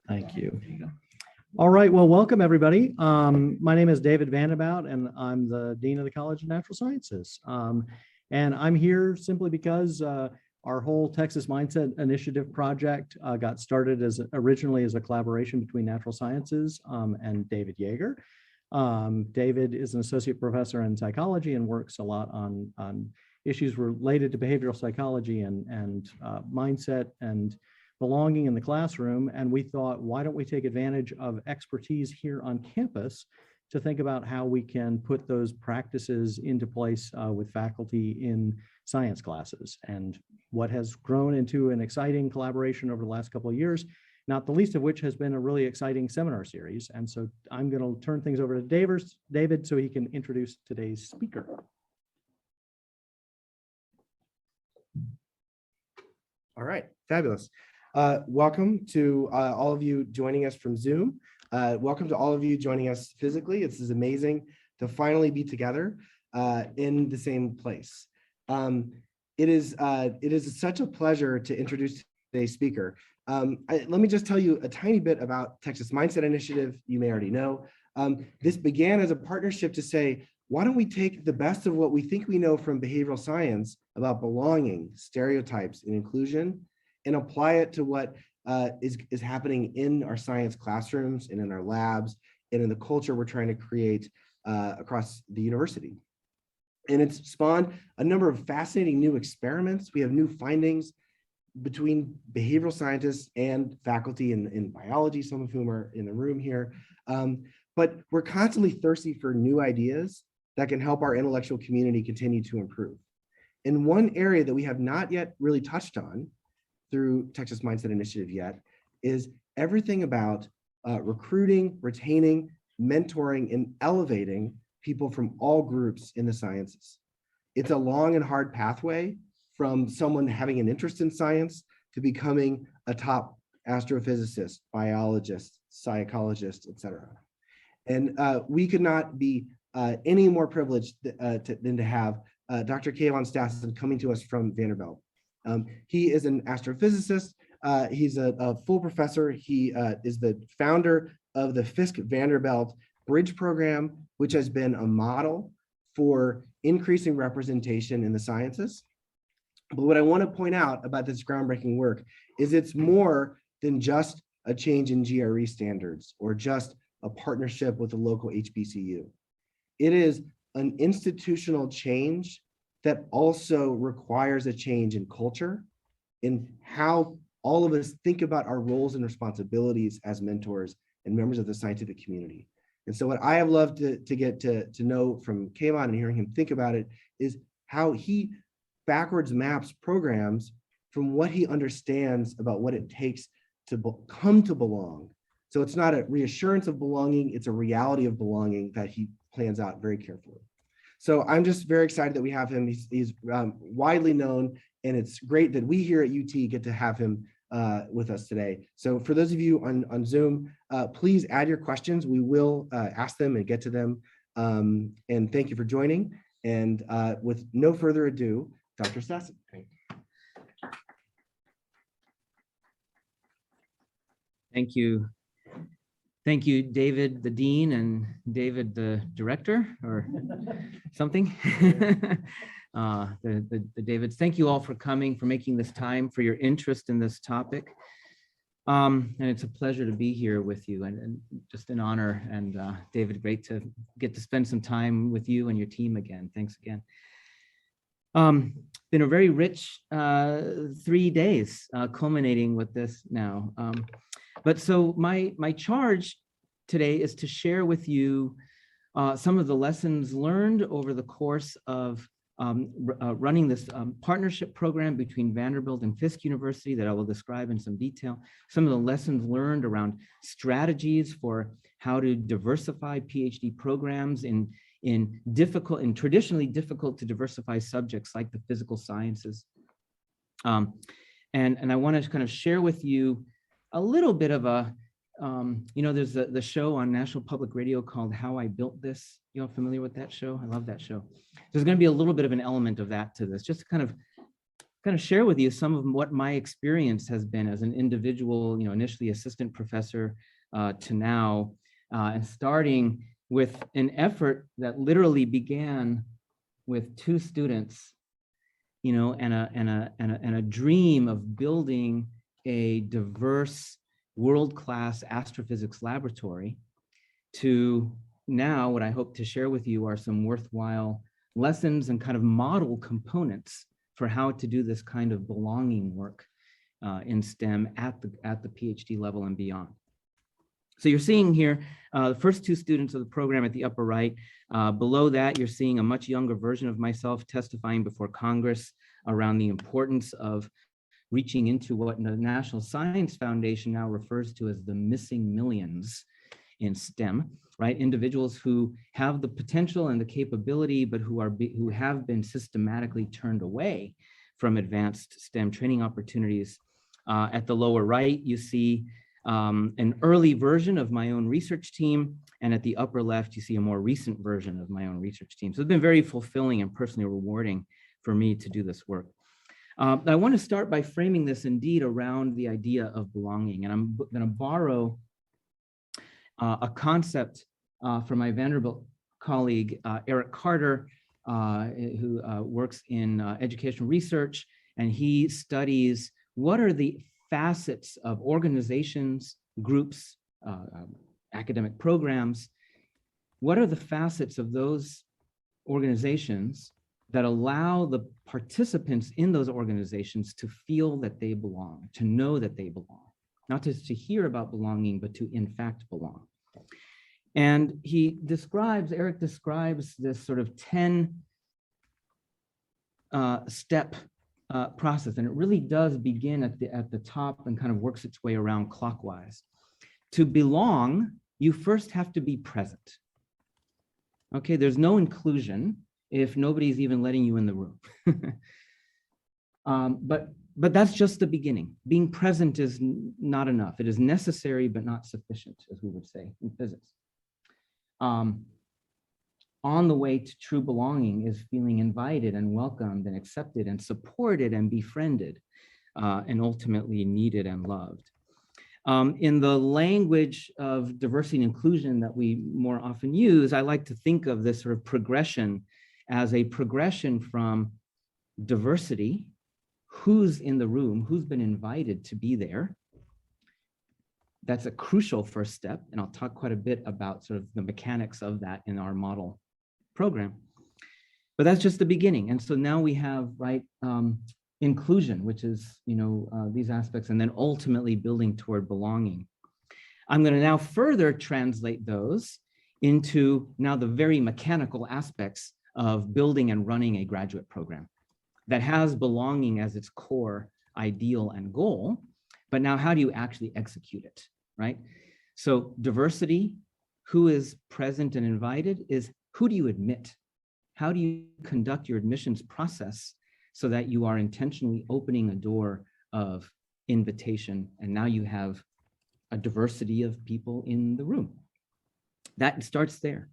Thank you. All right, well, welcome everybody. My name is David Vanderbilt and I'm the Dean of the College of Natural Sciences. And I'm here simply because our whole Texas Mindset Initiative project got started originally as a collaboration between Natural Sciences and David Yeager. David is an associate professor in psychology and works a lot on issues related to behavioral psychology and mindset and belonging in the classroom. And we thought, why don't we take advantage of expertise here on campus to think about how we can put those practices into place with faculty in science classes, and what has grown into an exciting collaboration over the last couple of years, not the least of which has been a really exciting seminar series. And so I'm going to turn things over to David so he can introduce today's speaker. All right, fabulous. Welcome to all of you joining us from Zoom. Welcome to all of you joining us physically. This is amazing to finally be together in the same place. It is such a pleasure to introduce today's speaker. Let me just tell you a tiny bit about Texas Mindset Initiative. You may already know. This began as a partnership to say, why don't we take the best of what we think we know from behavioral science about belonging, stereotypes, and inclusion, and apply it to what is happening in our science classrooms and in our labs and in the culture we're trying to create across the university. And it's spawned a number of fascinating new experiments. We have new findings between behavioral scientists and faculty in biology, some of whom are in the room here. But we're constantly thirsty for new ideas that can help our intellectual community continue to improve. And one area that we have not yet really touched on through Texas Mindset Initiative yet is everything about recruiting, retaining, mentoring, and elevating people from all groups in the sciences. It's a long and hard pathway from someone having an interest in science to becoming a top astrophysicist, biologist, psychologist, etc. And we could not be any more privileged than to have Dr. Keivan Stassun coming to us from Vanderbilt. He is an astrophysicist. He's a full professor. He is the founder of the Fisk-Vanderbilt Bridge Program, which has been a model for increasing representation in the sciences. But what I want to point out about this groundbreaking work is it's more than just a change in GRE standards or just a partnership with a local HBCU. It is an institutional change that also requires a change in culture, in how all of us think about our roles and responsibilities as mentors and members of the scientific community. And so what I have loved to get to know from Keivan and hearing him think about it is how he backwards maps programs from what he understands about what it takes to come to belong. So it's not a reassurance of belonging, it's a reality of belonging that he plans out very carefully. So I'm just very excited that we have him. He's widely known, and it's great that we here at UT get to have him with us today. So for those of you on Zoom, please add your questions. We will ask them and get to them. And thank you for joining. And with no further ado, Dr. Stassun. Thank you. Thank you, David, the Dean, and David, the Director, or something. The Davids. Thank you all for coming, for making this time, for your interest in this topic. And it's a pleasure to be here with you, and just an honor. And David, great to get to spend some time with you and your team again. Thanks again. Been a very rich 3 days, culminating with this now. But so my charge today is to share with you some of the lessons learned over the course of running this partnership program between Vanderbilt and Fisk University that I will describe in some detail. Some of the lessons learned around strategies for how to diversify PhD programs in traditionally difficult to diversify subjects like the physical sciences. And I want to kind of share with you a little bit of a, there's the show on National Public Radio called How I Built This. You all familiar with that show? I love that show. There's going to be a little bit of an element of that to this, just to kind of kind of share with you some of what my experience has been as an individual, initially assistant professor to now, and starting with an effort that literally began with 2 students, and a dream of building a diverse world-class astrophysics laboratory, to now what I hope to share with you are some worthwhile lessons and kind of model components for how to do this kind of belonging work in STEM at the PhD level and beyond. So you're seeing here the first 2 students of the program at the upper right. Below that, you're seeing a much younger version of myself testifying before Congress around the importance of reaching into what the National Science Foundation now refers to as the missing millions in STEM, right? Individuals who have the potential and the capability, but who have been systematically turned away from advanced STEM training opportunities. At the lower right, you see an early version of my own research team, and at the upper left, you see a more recent version of my own research team. So it's been very fulfilling and personally rewarding for me to do this work. I want to start by framing this indeed around the idea of belonging, and I'm going to borrow a concept from my Vanderbilt colleague, Eric Carter, who works in educational research, and he studies what are the facets of organizations, groups, academic programs, what are the facets of those organizations that allow the participants in those organizations to feel that they belong, to know that they belong, not just to hear about belonging, but to in fact belong. And Eric describes this sort of 10 step process, and it really does begin at the top and kind of works its way around clockwise. To belong, you first have to be present. Okay, there's no inclusion if nobody's even letting you in the room. But that's just the beginning. Being present is not enough. It is necessary, but not sufficient, as we would say in physics. On the way to true belonging is feeling invited and welcomed and accepted and supported and befriended, and ultimately needed and loved. In the language of diversity and inclusion that we more often use, I like to think of this sort of progression as a progression from diversity, who's in the room, who's been invited to be there. That's a crucial first step, and I'll talk quite a bit about sort of the mechanics of that in our model program. But that's just the beginning. And so now we have, inclusion, which is, these aspects, and then ultimately building toward belonging. I'm going to now further translate those into now the very mechanical aspects of building and running a graduate program that has belonging as its core ideal and goal. But now how do you actually execute it, right? So diversity, who is present and invited, is who do you admit? How do you conduct your admissions process so that you are intentionally opening a door of invitation, and now you have a diversity of people in the room? That starts there.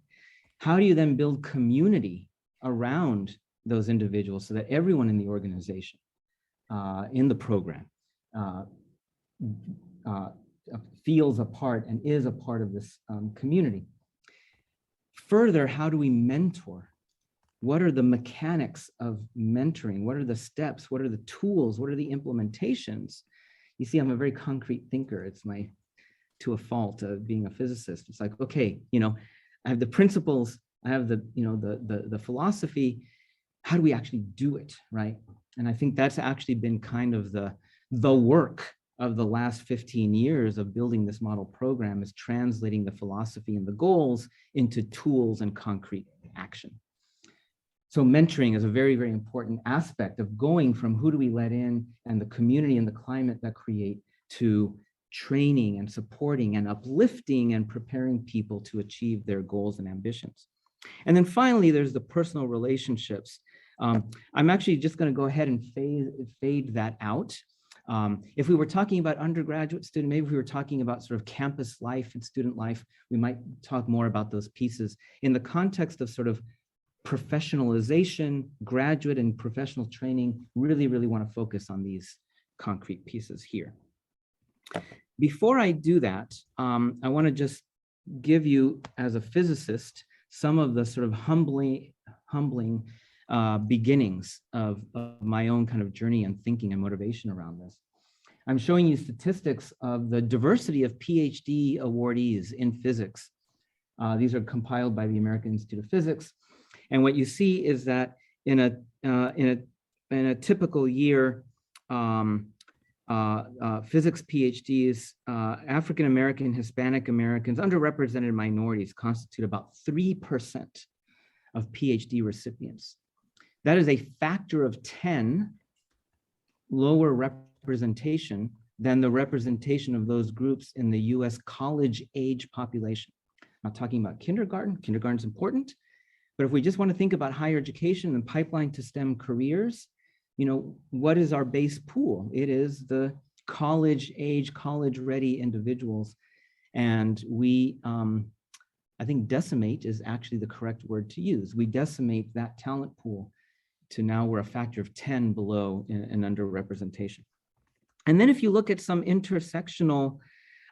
How do you then build community around those individuals so that everyone in the organization, in the program, feels a part and is a part of this community? Further, how do we mentor? What are the mechanics of mentoring? What are the steps? What are the tools? What are the implementations? You see, I'm a very concrete thinker. It's to a fault of being a physicist. It's like, okay, I have the principles, I have the philosophy. How do we actually do it, right? And I think that's actually been kind of the work of the last 15 years of building this model program, is translating the philosophy and the goals into tools and concrete action. So mentoring is a very, very important aspect of going from who do we let in and the community and the climate that create to training and supporting and uplifting and preparing people to achieve their goals and ambitions. And then finally, there's the personal relationships. I'm actually just going to go ahead and fade that out. If we were talking about undergraduate student, maybe if we were talking about sort of campus life and student life, we might talk more about those pieces. In the context of sort of professionalization, graduate and professional training, really, really want to focus on these concrete pieces here. Before I do that, I want to just give you, as a physicist, some of the sort of humbling beginnings of my own kind of journey and thinking and motivation around this. I'm showing you statistics of the diversity of PhD awardees in physics. These are compiled by the American Institute of Physics. And what you see is that in a typical year, physics PhDs, African American, Hispanic Americans, underrepresented minorities constitute about 3% of PhD recipients. That is a factor of 10 lower representation than the representation of those groups in the US college age population. I'm not talking about kindergarten. Kindergarten's important, but if we just want to think about higher education and pipeline to STEM careers, you know, what is our base pool? It is the college age, college ready individuals. And we, I think decimate is actually the correct word to use. We decimate that talent pool to now we're a factor of 10 below in underrepresentation. And then if you look at some intersectional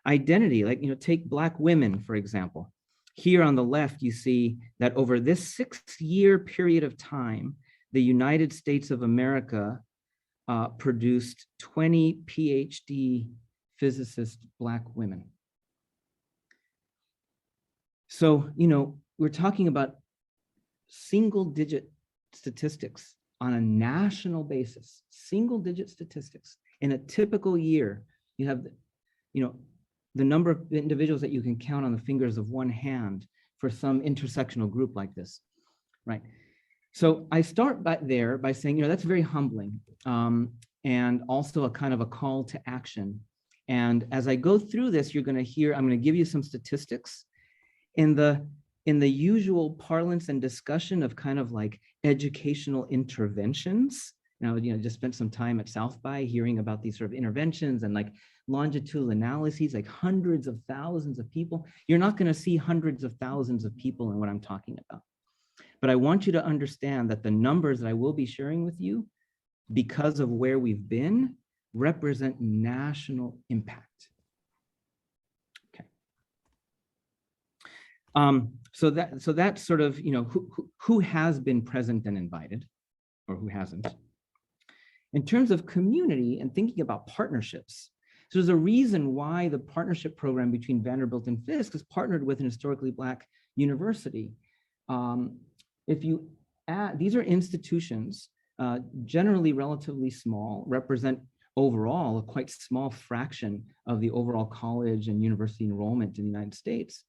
identity, like, you know, take Black women, for example. Here on the left, you see that over this 6-year period of time, the United States of America produced 20 PhD physicist Black women. So, you know, we're talking about single-digit statistics on a national basis, single-digit statistics. In a typical year, you have, you know, the number of individuals that you can count on the fingers of one hand for some intersectional group like this, right? So I start by saying, you know, that's very humbling, and also a kind of a call to action. And as I go through this, you're going to hear, I'm going to give you some statistics in the usual parlance and discussion of kind of like educational interventions. Now, you know, just spent some time at South by hearing about these sort of interventions and like longitudinal analyses, like hundreds of thousands of people. You're not going to see hundreds of thousands of people in what I'm talking about. But I want you to understand that the numbers that I will be sharing with you, because of where we've been, represent national impact. Okay. So that's sort of, you know, who has been present and invited, or who hasn't. In terms of community and thinking about partnerships, so there's a reason why the partnership program between Vanderbilt and Fisk is partnered with an historically Black university. If you add, these are institutions, generally relatively small, represent overall a quite small fraction of the overall college and university enrollment in the United States.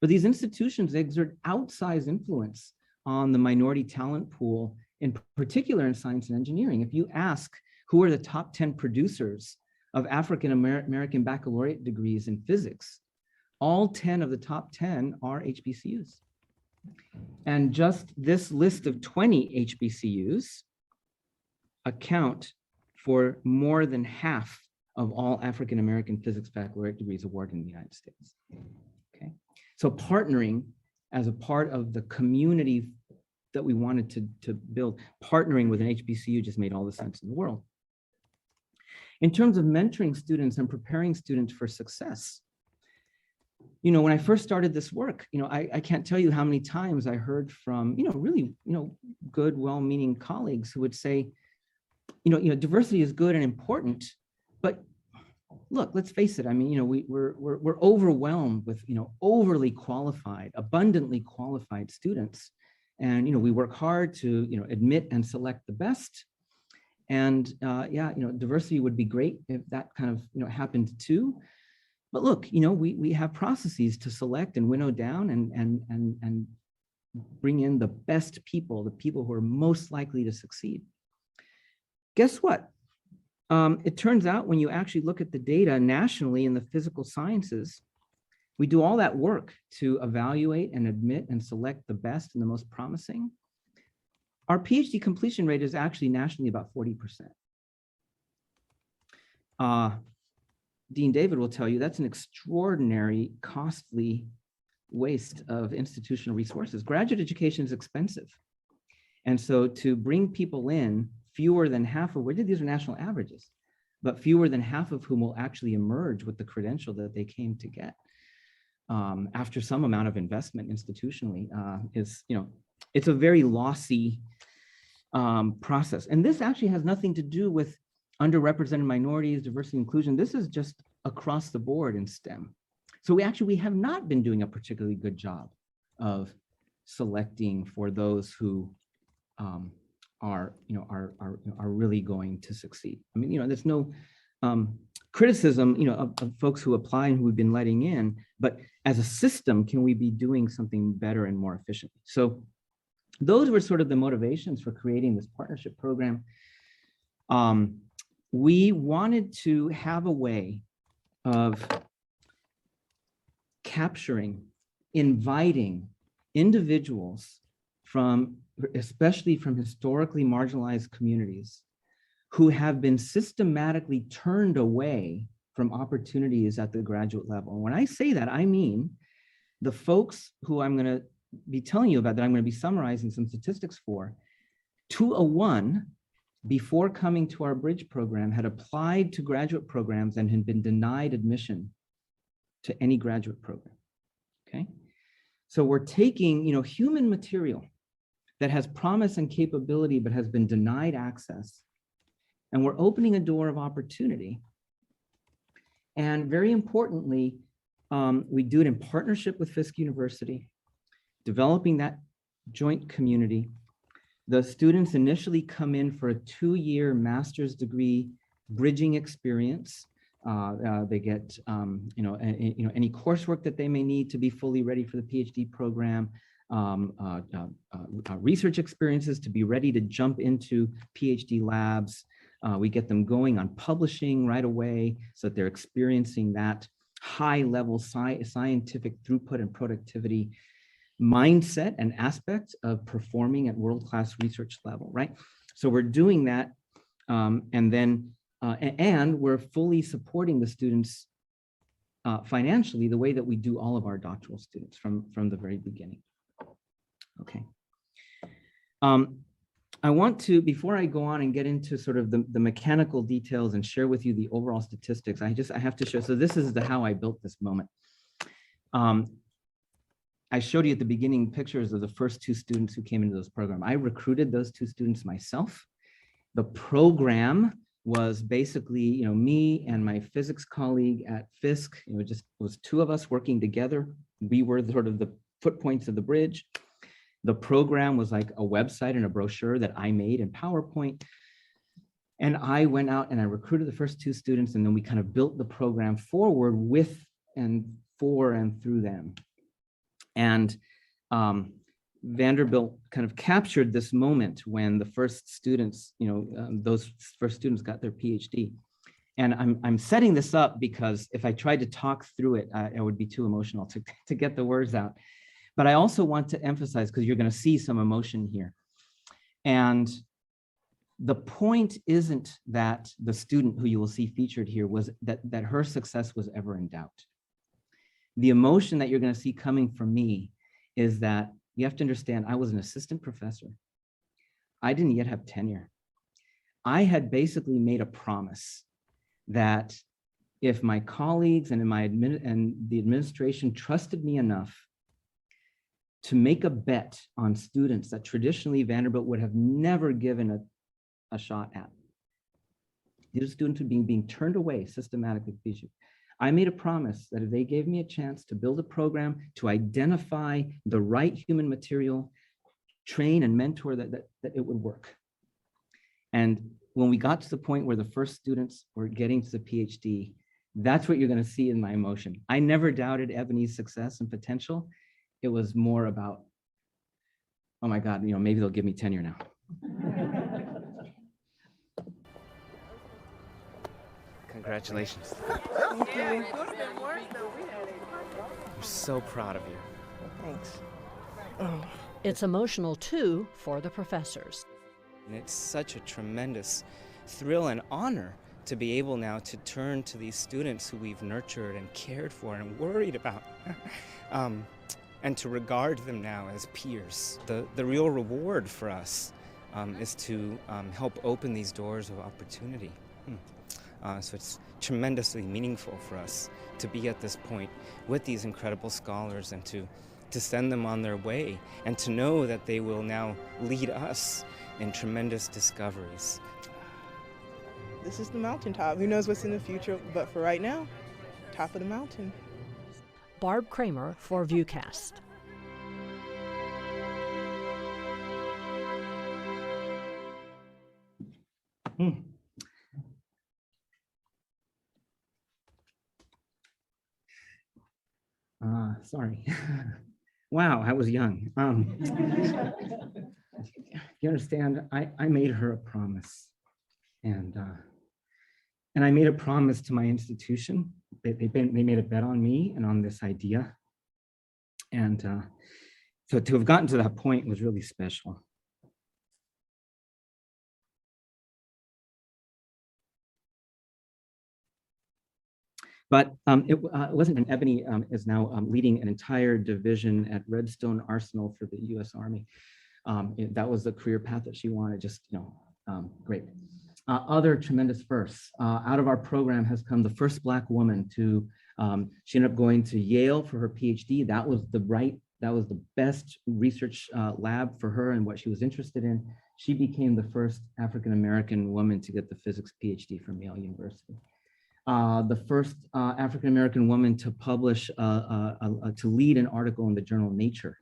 But these institutions exert outsized influence on the minority talent pool, in particular in science and engineering. If you ask who are the top 10 producers of African American baccalaureate degrees in physics, all 10 of the top 10 are HBCUs. And just this list of 20 HBCUs account for more than half of all African American physics baccalaureate degrees awarded in the United States. Okay, so partnering as a part of the community that we wanted to build, partnering with an HBCU just made all the sense in the world. In terms of mentoring students and preparing students for success, you know, when I first started this work, you know, I can't tell you how many times I heard from, you know, really, you know, good, well-meaning colleagues who would say, you know, diversity is good and important, but look, let's face it. I mean, you know, we're overwhelmed with, you know, overly qualified, abundantly qualified students. And, you know, we work hard to, you know, admit and select the best. And yeah, you know, diversity would be great if that kind of, you know, happened too. But look, you know, we have processes to select and winnow down and bring in the best people, the people who are most likely to succeed. Guess what? It turns out when you actually look at the data nationally in the physical sciences, we do all that work to evaluate and admit and select the best and the most promising. Our PhD completion rate is actually nationally about 40%. Dean David will tell you that's an extraordinary, costly waste of institutional resources. Graduate education is expensive. And so to bring people in, fewer than half of, these are national averages, but fewer than half of whom will actually emerge with the credential that they came to get after some amount of investment institutionally it's a very lossy process. And this actually has nothing to do with underrepresented minorities, diversity, inclusion. This is just across the board in STEM. So we have not been doing a particularly good job of selecting for those who are really going to succeed. I mean, there's no criticism, of folks who apply and who we've been letting in, but as a system, can we be doing something better and more efficiently? So those were sort of the motivations for creating this partnership program. We wanted to have a way of capturing, inviting individuals especially from historically marginalized communities who have been systematically turned away from opportunities at the graduate level. And when I say that, I mean the folks who I'm going to be telling you about, that I'm going to be summarizing some statistics for, 201 before coming to our bridge program had applied to graduate programs and had been denied admission to any graduate program. Okay, so we're taking human material that has promise and capability but has been denied access, and we're opening a door of opportunity. And very importantly, we do it in partnership with Fisk University, developing that joint community. The students initially come in for a 2-year master's degree bridging experience. They get any coursework that they may need to be fully ready for the PhD program, research experiences to be ready to jump into PhD labs. We get them going on publishing right away so that they're experiencing that high-level scientific throughput and productivity mindset and aspect of performing at world-class research level, right? So we're doing that, and we're fully supporting the students financially the way that we do all of our doctoral students from the very beginning. Okay. I want to, before I go on and get into sort of the mechanical details and share with you the overall statistics, I have to show, so this is how I built this moment. I showed you at the beginning pictures of the first 2 students who came into this program. I recruited those 2 students myself. The program was basically, me and my physics colleague at Fisk. It was 2 of us working together. We were sort of the foot points of the bridge. The program was like a website and a brochure that I made in PowerPoint. And I went out and I recruited the first 2 students, and then we kind of built the program forward with and for and through them. And Vanderbilt kind of captured this moment when the first students, those first students got their PhD. And I'm setting this up because if I tried to talk through it, I would be too emotional to get the words out. But I also want to emphasize, because you're going to see some emotion here. And the point isn't that the student who you will see featured here was that her success was ever in doubt. The emotion that you're going to see coming from me is that you have to understand, I was an assistant professor. I didn't yet have tenure. I had basically made a promise that if my colleagues and the administration trusted me enough to make a bet on students that traditionally Vanderbilt would have never given a shot at, these students were being turned away systematically. I made a promise that if they gave me a chance to build a program, to identify the right human material, train and mentor, that it would work. And when we got to the point where the first students were getting to the PhD, that's what you're going to see in my emotion. I never doubted Ebony's success and potential. It was more about, oh my God, maybe they'll give me tenure now. Congratulations. I'm so proud of you. Thanks. It's emotional too for the professors. And it's such a tremendous thrill and honor to be able now to turn to these students who we've nurtured and cared for and worried about. and to regard them now as peers. The real reward for us is to help open these doors of opportunity. So it's tremendously meaningful for us to be at this point with these incredible scholars and to send them on their way and to know that they will now lead us in tremendous discoveries. This is the mountaintop. Who knows what's in the future, but for right now, top of the mountain. Barb Kramer for Viewcast. Sorry. Wow, I was young. You understand, I made her a promise. And I made a promise to my institution. They made a bet on me and on this idea. And so to have gotten to that point was really special. But it wasn't, and Ebony is now leading an entire division at Redstone Arsenal for the US Army. That was the career path that she wanted, just, great. Other tremendous firsts. Out of our program has come the first Black woman to, she ended up going to Yale for her PhD. That was the best research lab for her and what she was interested in. She became the first African-American woman to get the physics PhD from Yale University. The first African-American woman to publish, to lead an article in the journal Nature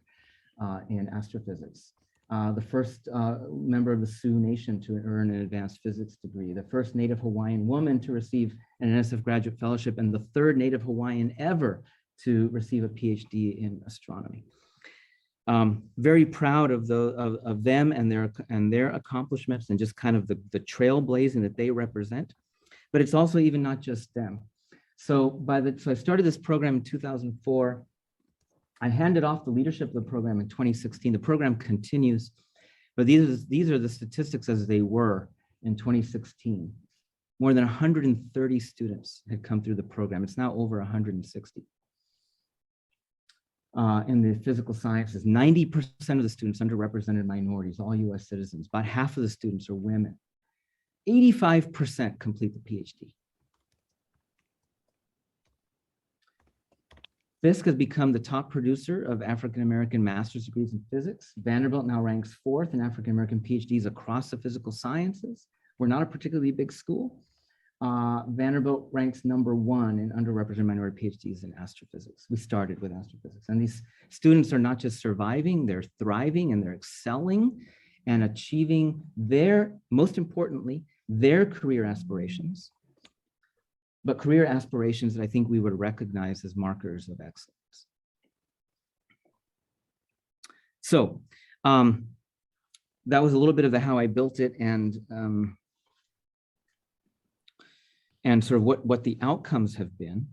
in astrophysics. The first member of the Sioux Nation to earn an advanced physics degree, the first Native Hawaiian woman to receive an NSF graduate fellowship, and the third Native Hawaiian ever to receive a PhD in astronomy. Very proud of them and their accomplishments and just kind of the trailblazing that they represent. But it's also even not just them. So I started this program in 2004. I handed off the leadership of the program in 2016. The program continues, but these are the statistics as they were in 2016. More than 130 students had come through the program. It's now over 160. In the physical sciences, 90% of the students underrepresented minorities, all US citizens. About half of the students are women. 85% complete the PhD. Fisk has become the top producer of African-American master's degrees in physics. Vanderbilt now ranks 4th in African-American PhDs across the physical sciences. We're not a particularly big school. Vanderbilt ranks #1 in underrepresented minority PhDs in astrophysics. We started with astrophysics. And these students are not just surviving, they're thriving and they're excelling and achieving most importantly, their career aspirations, but career aspirations that I think we would recognize as markers of excellence. So that was a little bit of how I built it and sort of what the outcomes have been.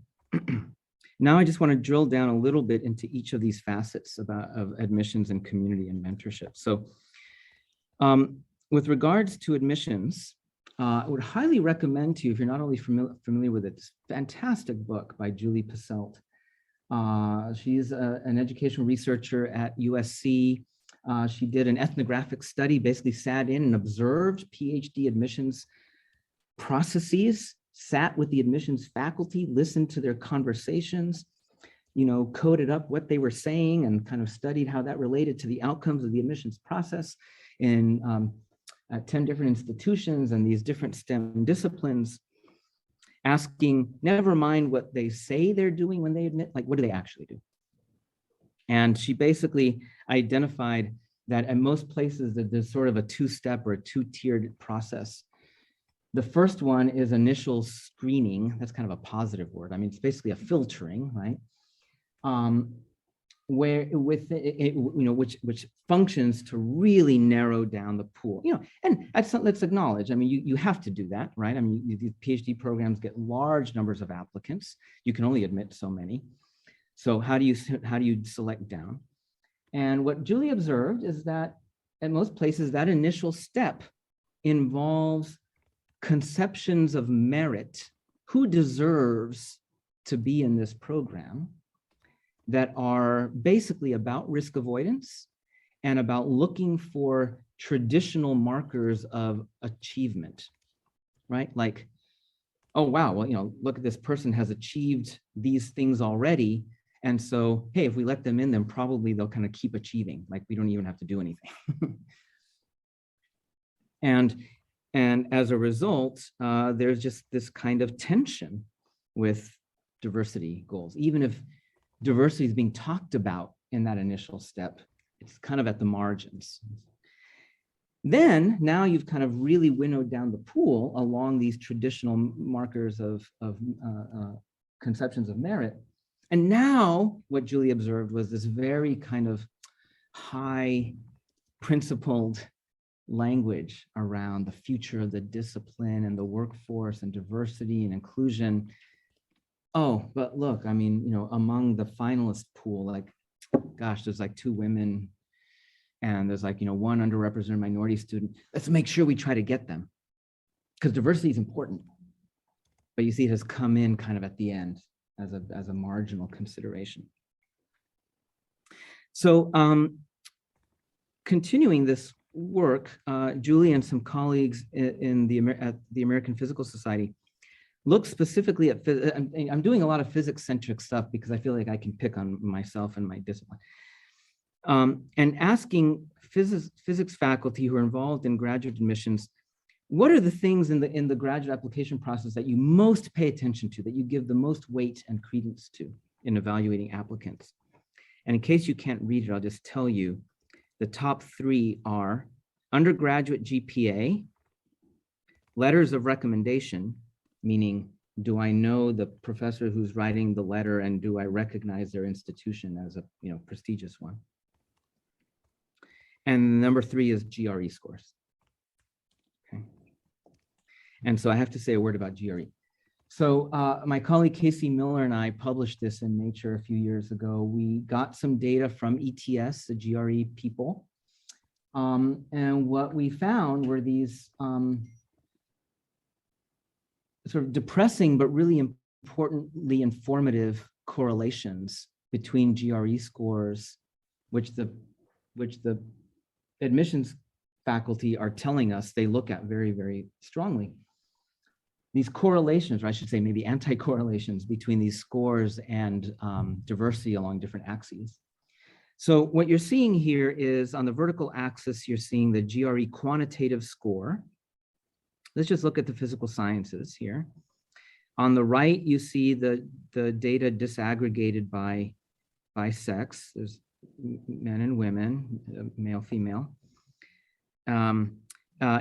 Now I just want to drill down a little bit into each of these facets of admissions and community and mentorship. So with regards to admissions, I would highly recommend to you, if you're not only familiar with it, this fantastic book by Julie Posselt. She's an educational researcher at USC. She did an ethnographic study, basically sat in and observed PhD admissions processes, sat with the admissions faculty, listened to their conversations, coded up what they were saying and kind of studied how that related to the outcomes of the admissions process in at 10 different institutions and these different STEM disciplines, asking, never mind what they say they're doing when they admit, like, what do they actually do? And she basically identified that at most places that there's sort of a two-step or a two-tiered process. The first one is initial screening. That's kind of a positive word. I mean, it's basically a filtering, right? Where with it, which functions to really narrow down the pool, and let's acknowledge, I mean, you have to do that, right? I mean, these PhD programs get large numbers of applicants. You can only admit so many. So how do you select down? And what Julie observed is that at most places, that initial step involves conceptions of merit, who deserves to be in this program, that are basically about risk avoidance and about looking for traditional markers of achievement, right? Like, oh, wow, well, you know, look at this person has achieved these things already. And so, hey, if we let them in, then probably they'll kind of keep achieving. Like we don't even have to do anything. And as a result, there's just this kind of tension with diversity goals. Even if diversity is being talked about in that initial step, it's kind of at the margins. Then now you've kind of really winnowed down the pool along these traditional markers of conceptions of merit. And now what Julie observed was this very kind of high principled language around the future of the discipline and the workforce and diversity and inclusion. Oh, but look, I mean, you know, among the finalist pool, like, gosh, there's like 2 women and there's like, you know, 1 underrepresented minority student. Let's make sure we try to get them because diversity is important. But you see it has come in kind of at the end as a marginal consideration. So continuing this work, Julie and some colleagues at the American Physical Society look specifically at, I'm doing a lot of physics-centric stuff because I feel like I can pick on myself and my discipline. And asking physics faculty who are involved in graduate admissions, what are the things in the graduate application process that you most pay attention to, that you give the most weight and credence to in evaluating applicants? And in case you can't read it, I'll just tell you, the top 3 are undergraduate GPA, letters of recommendation, meaning, do I know the professor who's writing the letter and do I recognize their institution as a, you know, prestigious one? And number 3 is GRE scores. Okay. And so I have to say a word about GRE. So my colleague Casey Miller and I published this in Nature a few years ago. We got some data from ETS, the GRE people. And what we found were these sort of depressing, but really importantly informative correlations between GRE scores, which the admissions faculty are telling us they look at very, very strongly. These correlations, or I should say maybe anti-correlations between these scores and diversity along different axes. So what you're seeing here is on the vertical axis, you're seeing the GRE quantitative score. Let's just look at the physical sciences here. On the right, you see the data disaggregated by sex. There's men and women, male, female.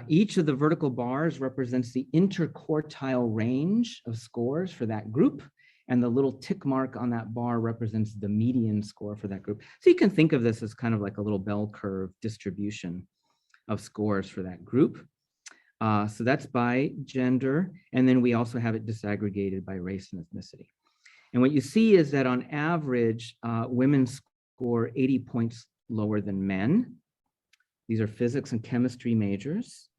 Each of the vertical bars represents the interquartile range of scores for that group, and the little tick mark on that bar represents the median score for that group. So you can think of this as kind of like a little bell curve distribution of scores for that group. So that's by gender, and then we also have it disaggregated by race and ethnicity. And what you see is that on average, women score 80 points lower than men. These are physics and chemistry majors.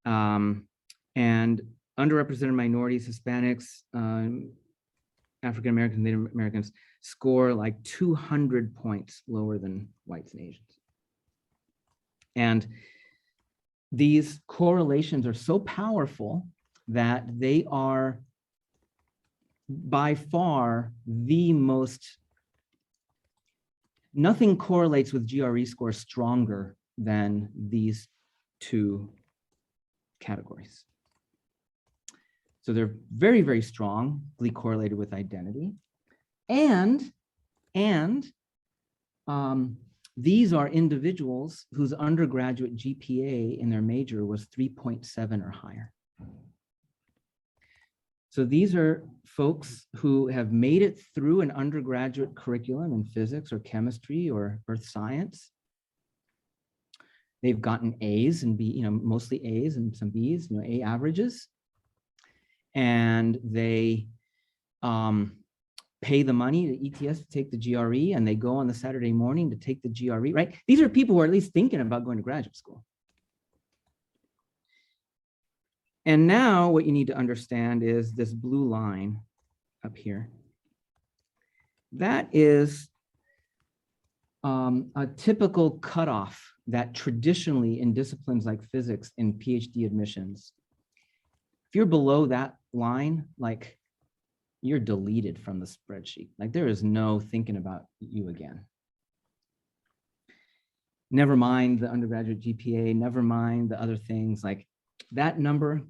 And underrepresented minorities, Hispanics, African-Americans, Native Americans score like 200 points lower than whites and Asians. And these correlations are so powerful that they are by far the most, nothing correlates with GRE scores stronger than these 2 categories. So they're very, very strongly correlated with identity. And these are individuals whose undergraduate GPA in their major was 3.7 or higher. So these are folks who have made it through an undergraduate curriculum in physics or chemistry or earth science. They've gotten A's and B, you know, mostly A's and some B's, you know, A averages. And they pay the money to ETS to take the GRE, and they go on the Saturday morning to take the GRE, right? These are people who are at least thinking about going to graduate school. And now what you need to understand is this blue line up here. that is a typical cutoff that traditionally in disciplines like physics in PhD admissions, if you're below that line, like you're deleted from the spreadsheet. Like there is no thinking about you again. Never mind the undergraduate GPA, never mind the other things, like that number.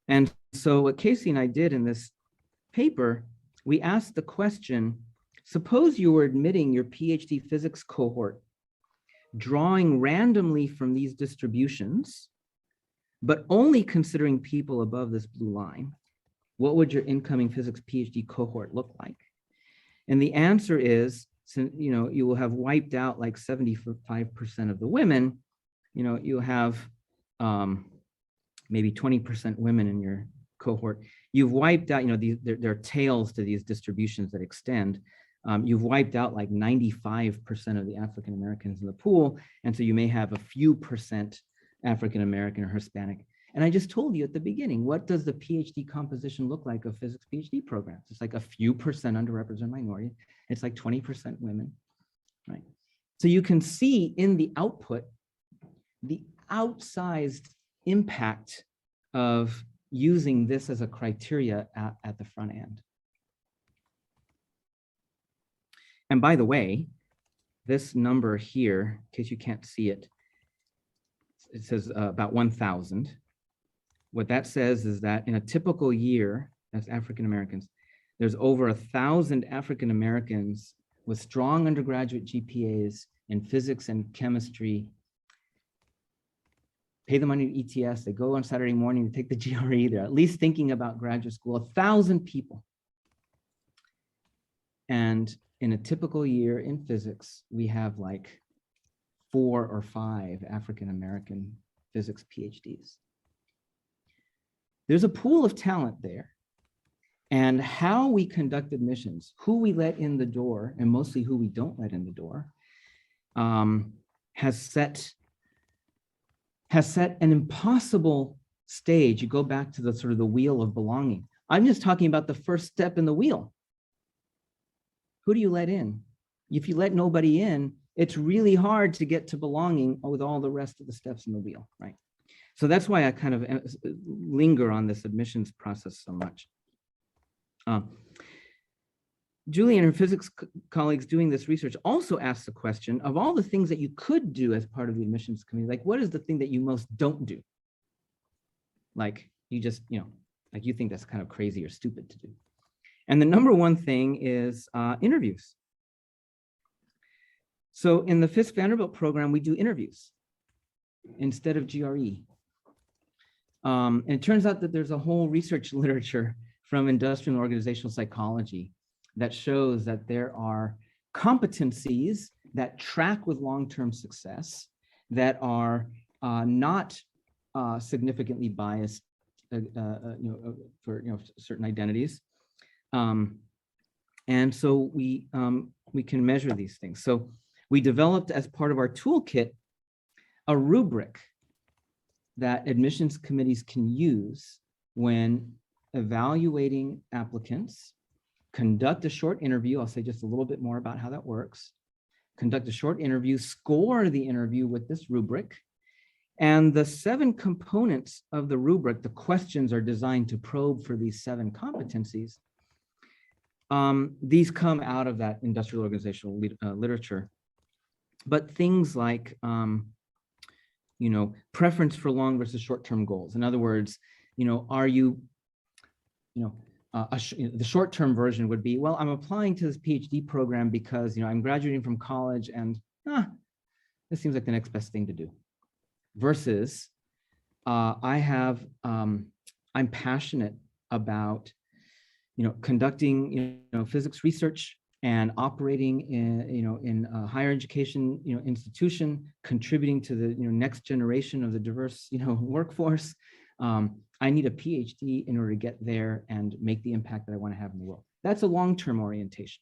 And so what Casey and I did in this paper, we asked the question, suppose you were admitting your PhD physics cohort, drawing randomly from these distributions, but only considering people above this blue line. What would your incoming physics PhD cohort look like? And the answer is, you know, you will have wiped out like 75% of the women. You know, you have maybe 20% women in your cohort. You've wiped out, you know, there are tails to these distributions that extend. You've wiped out like 95% of the African Americans in the pool. And so you may have a few percent African American or Hispanic. And I just told you at the beginning, what does the PhD composition look like of physics PhD programs? It's like a few percent underrepresented minority. It's like 20% women, right? So you can see in the output, the outsized impact of using this as a criteria at the front end. And by the way, this number here, in case you can't see it, it says about 1,000. What that says is that in a typical year, as African Americans, there's over 1,000 African Americans with strong undergraduate GPAs in physics and chemistry, pay the money to ETS, they go on Saturday morning to take the GRE, they're at least thinking about graduate school, 1,000 people. And in a typical year in physics, we have like 4 or 5 African American physics PhDs. There's a pool of talent there. And how we conduct admissions, who we let in the door, and mostly who we don't let in the door, has set an impossible stage. You go back to the sort of the wheel of belonging. I'm just talking about the first step in the wheel. Who do you let in? If you let nobody in, it's really hard to get to belonging with all the rest of the steps in the wheel, right? So that's why I kind of linger on this admissions process so much. Julie and her physics colleagues doing this research also asked the question of all the things that you could do as part of the admissions committee, like what is the thing that you most don't do? Like you just, you know, like you think that's kind of crazy or stupid to do. And the number one thing is interviews. So in the Fisk-Vanderbilt program, we do interviews instead of GRE. And it turns out that there's a whole research literature from industrial and organizational psychology that shows that there are competencies that track with long-term success that are not significantly biased, for certain identities, and so we can measure these things. So we developed as part of our toolkit a rubric that admissions committees can use when evaluating applicants, conduct a short interview. I'll say just a little bit more about how that works. Conduct a short interview, score the interview with this rubric. And the 7 components of the rubric, the questions are designed to probe for these 7 competencies. These come out of that industrial organizational literature. But things like, preference for long versus short-term goals. In other words, are you, the short-term version would be, well, I'm applying to this PhD program because, I'm graduating from college and this seems like the next best thing to do. Versus, I'm passionate about, conducting, physics research and operating in a higher education, institution, contributing to the, next generation of the diverse, workforce. I need a PhD in order to get there and make the impact that I want to have in the world. That's a long-term orientation.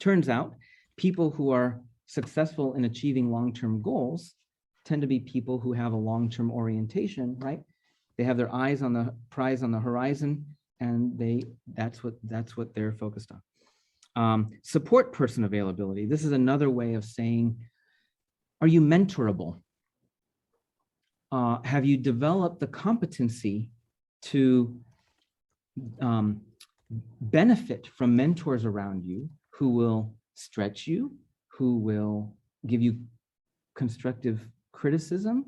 Turns out people who are successful in achieving long-term goals tend to be people who have a long-term orientation, right? They have their eyes on the prize on the horizon, and that's what they're focused on. Support person availability. This is another way of saying, are you mentorable? Have you developed the competency to benefit from mentors around you who will stretch you, who will give you constructive criticism?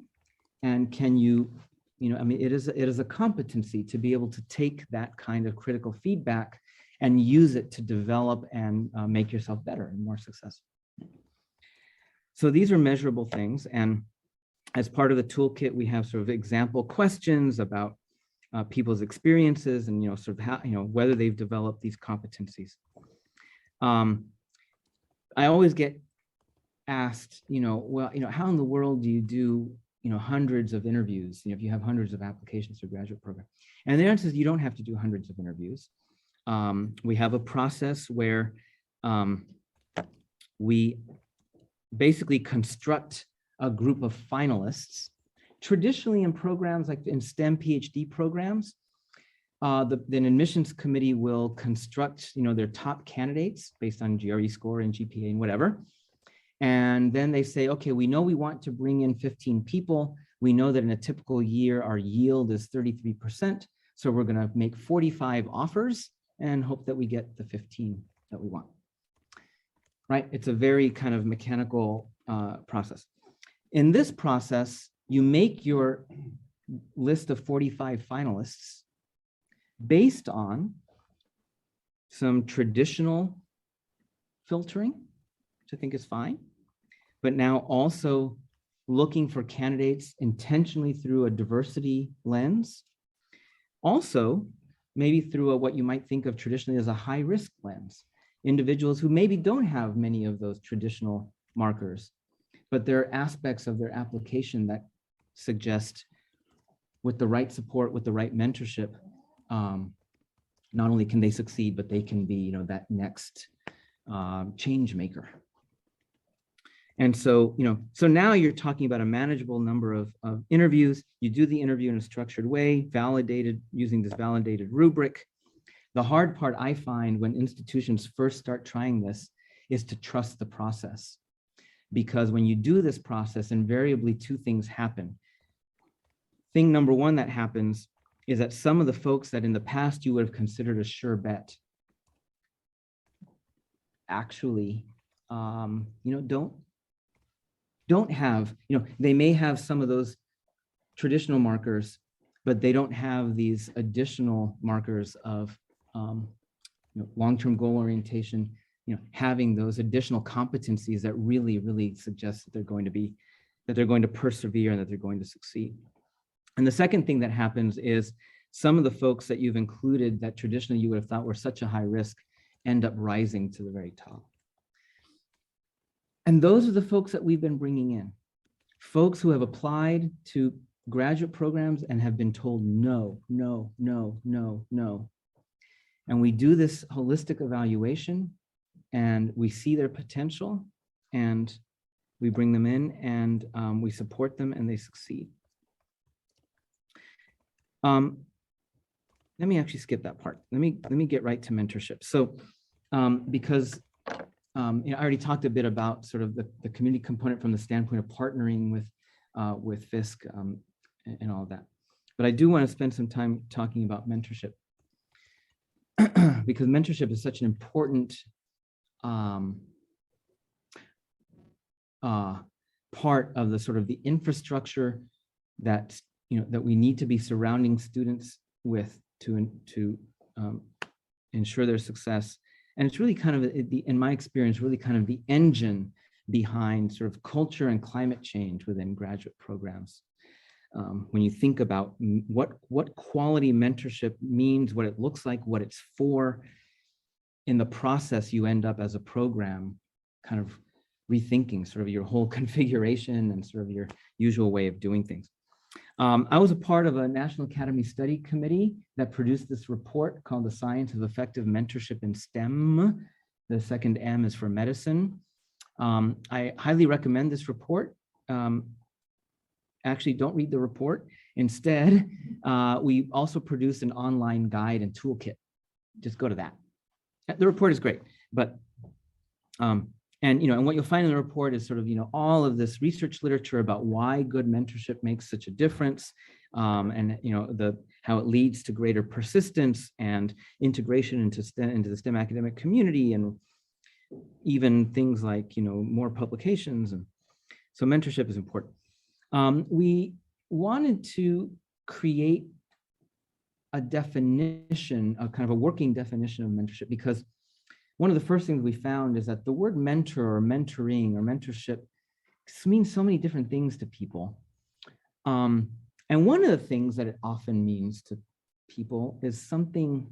And can you, I mean, it is a competency to be able to take that kind of critical feedback and use it to develop and make yourself better and more successful. So these are measurable things. And as part of the toolkit, we have sort of example questions about people's experiences and, sort of how, whether they've developed these competencies. I always get asked, well, how in the world do you do, hundreds of interviews, if you have hundreds of applications to a graduate program? And the answer is you don't have to do hundreds of interviews. We have a process where we basically construct a group of finalists. Traditionally in programs like in STEM PhD programs, the admissions committee will construct their top candidates based on GRE score and GPA and whatever. And then they say, okay, we know we want to bring in 15 people. We know that in a typical year, our yield is 33%. So we're going to make 45 offers and hope that we get the 15 that we want. Right? It's a very kind of mechanical process. In this process, you make your list of 45 finalists based on some traditional filtering, which I think is fine, but now also looking for candidates intentionally through a diversity lens. Also, maybe through what you might think of traditionally as a high-risk lens. Individuals who maybe don't have many of those traditional markers, but there are aspects of their application that suggest with the right support, with the right mentorship, not only can they succeed, but they can be, that next change maker. And so, so now you're talking about a manageable number of interviews. You do the interview in a structured way, validated using this validated rubric. The hard part I find when institutions first start trying this is to trust the process. Because when you do this process, invariably two things happen. Thing number one that happens is that some of the folks that in the past you would have considered a sure bet actually, don't have, they may have some of those traditional markers, but they don't have these additional markers of long-term goal orientation, having those additional competencies that really, really suggest that they're going to persevere and that they're going to succeed. And the second thing that happens is some of the folks that you've included that traditionally you would have thought were such a high risk end up rising to the very top. And those are the folks that we've been bringing in. Folks who have applied to graduate programs and have been told no, no, no, no, no. And we do this holistic evaluation and we see their potential and we bring them in and we support them and they succeed. Let me actually skip that part. Let me get right to mentorship. So because I already talked a bit about sort of the community component from the standpoint of partnering with Fisk and all of that. But I do want to spend some time talking about mentorship because mentorship is such an important part of the sort of the infrastructure that that we need to be surrounding students with to ensure their success. And it's really kind of, in my experience, really kind of the engine behind sort of culture and climate change within graduate programs. When you think about what quality mentorship means, what it looks like, what it's for, in the process, you end up as a program kind of rethinking sort of your whole configuration and sort of your usual way of doing things. I was a part of a National Academy study committee that produced this report called The Science of Effective Mentorship in STEM. The second M is for medicine. I highly recommend this report. Actually, don't read the report. Instead, we also produced an online guide and toolkit. Just go to that. The report is great. But and and what you'll find in the report is sort of all of this research literature about why good mentorship makes such a difference, and how it leads to greater persistence and integration into the STEM academic community, and even things like more publications. And so mentorship is important. We wanted to create a definition, a kind of a working definition of mentorship, because one of the first things we found is that the word mentor or mentoring or mentorship means so many different things to people. And one of the things that it often means to people is something,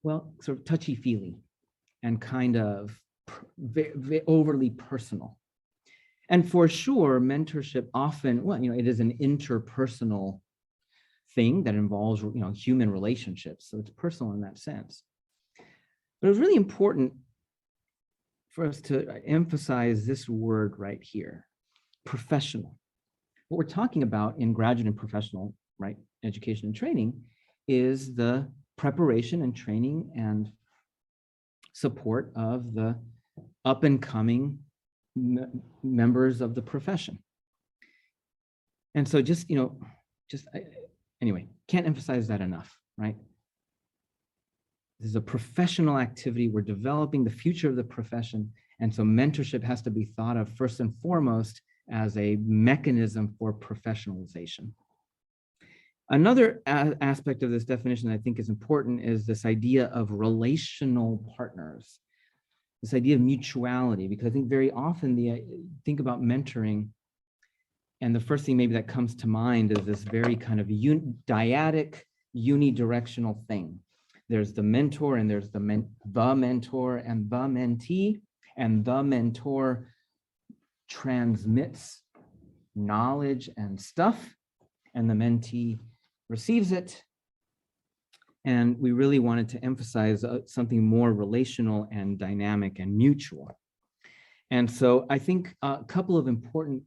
well, sort of touchy-feely and kind of overly personal. And for sure, mentorship often, well, it is an interpersonal thing that involves, human relationships. So it's personal in that sense. But it was really important for us to emphasize this word right here, professional. What we're talking about in graduate and professional, right, education and training is the preparation and training and support of the up and coming members of the profession. And so anyway, can't emphasize that enough, right? This is a professional activity. We're developing the future of the profession. And so mentorship has to be thought of first and foremost as a mechanism for professionalization. Another aspect of this definition that I think is important is this idea of relational partners, this idea of mutuality, because I think very often think about mentoring, and the first thing maybe that comes to mind is this very kind of dyadic, unidirectional thing. There's the mentor, and there's the mentor and the mentee, and the mentor transmits knowledge and stuff, and the mentee receives it. And we really wanted to emphasize something more relational and dynamic and mutual. And so I think a couple of important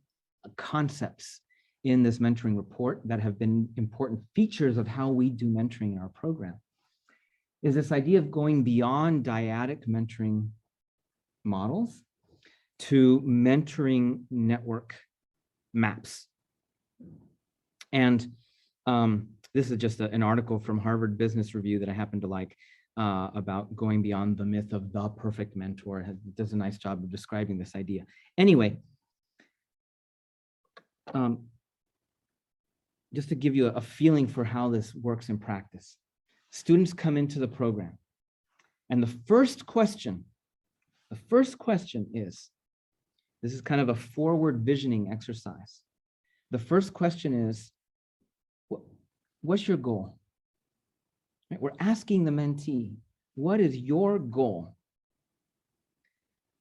concepts in this mentoring report that have been important features of how we do mentoring in our program is this idea of going beyond dyadic mentoring models to mentoring network maps. And this is just an article from Harvard Business Review that I happen to like about going beyond the myth of the perfect mentor. It does a nice job of describing this idea. Anyway, just to give you a feeling for how this works in practice. Students come into the program, and the first question is, this is kind of a forward visioning exercise. The first question is, what's your goal? Right? We're asking the mentee, what is your goal?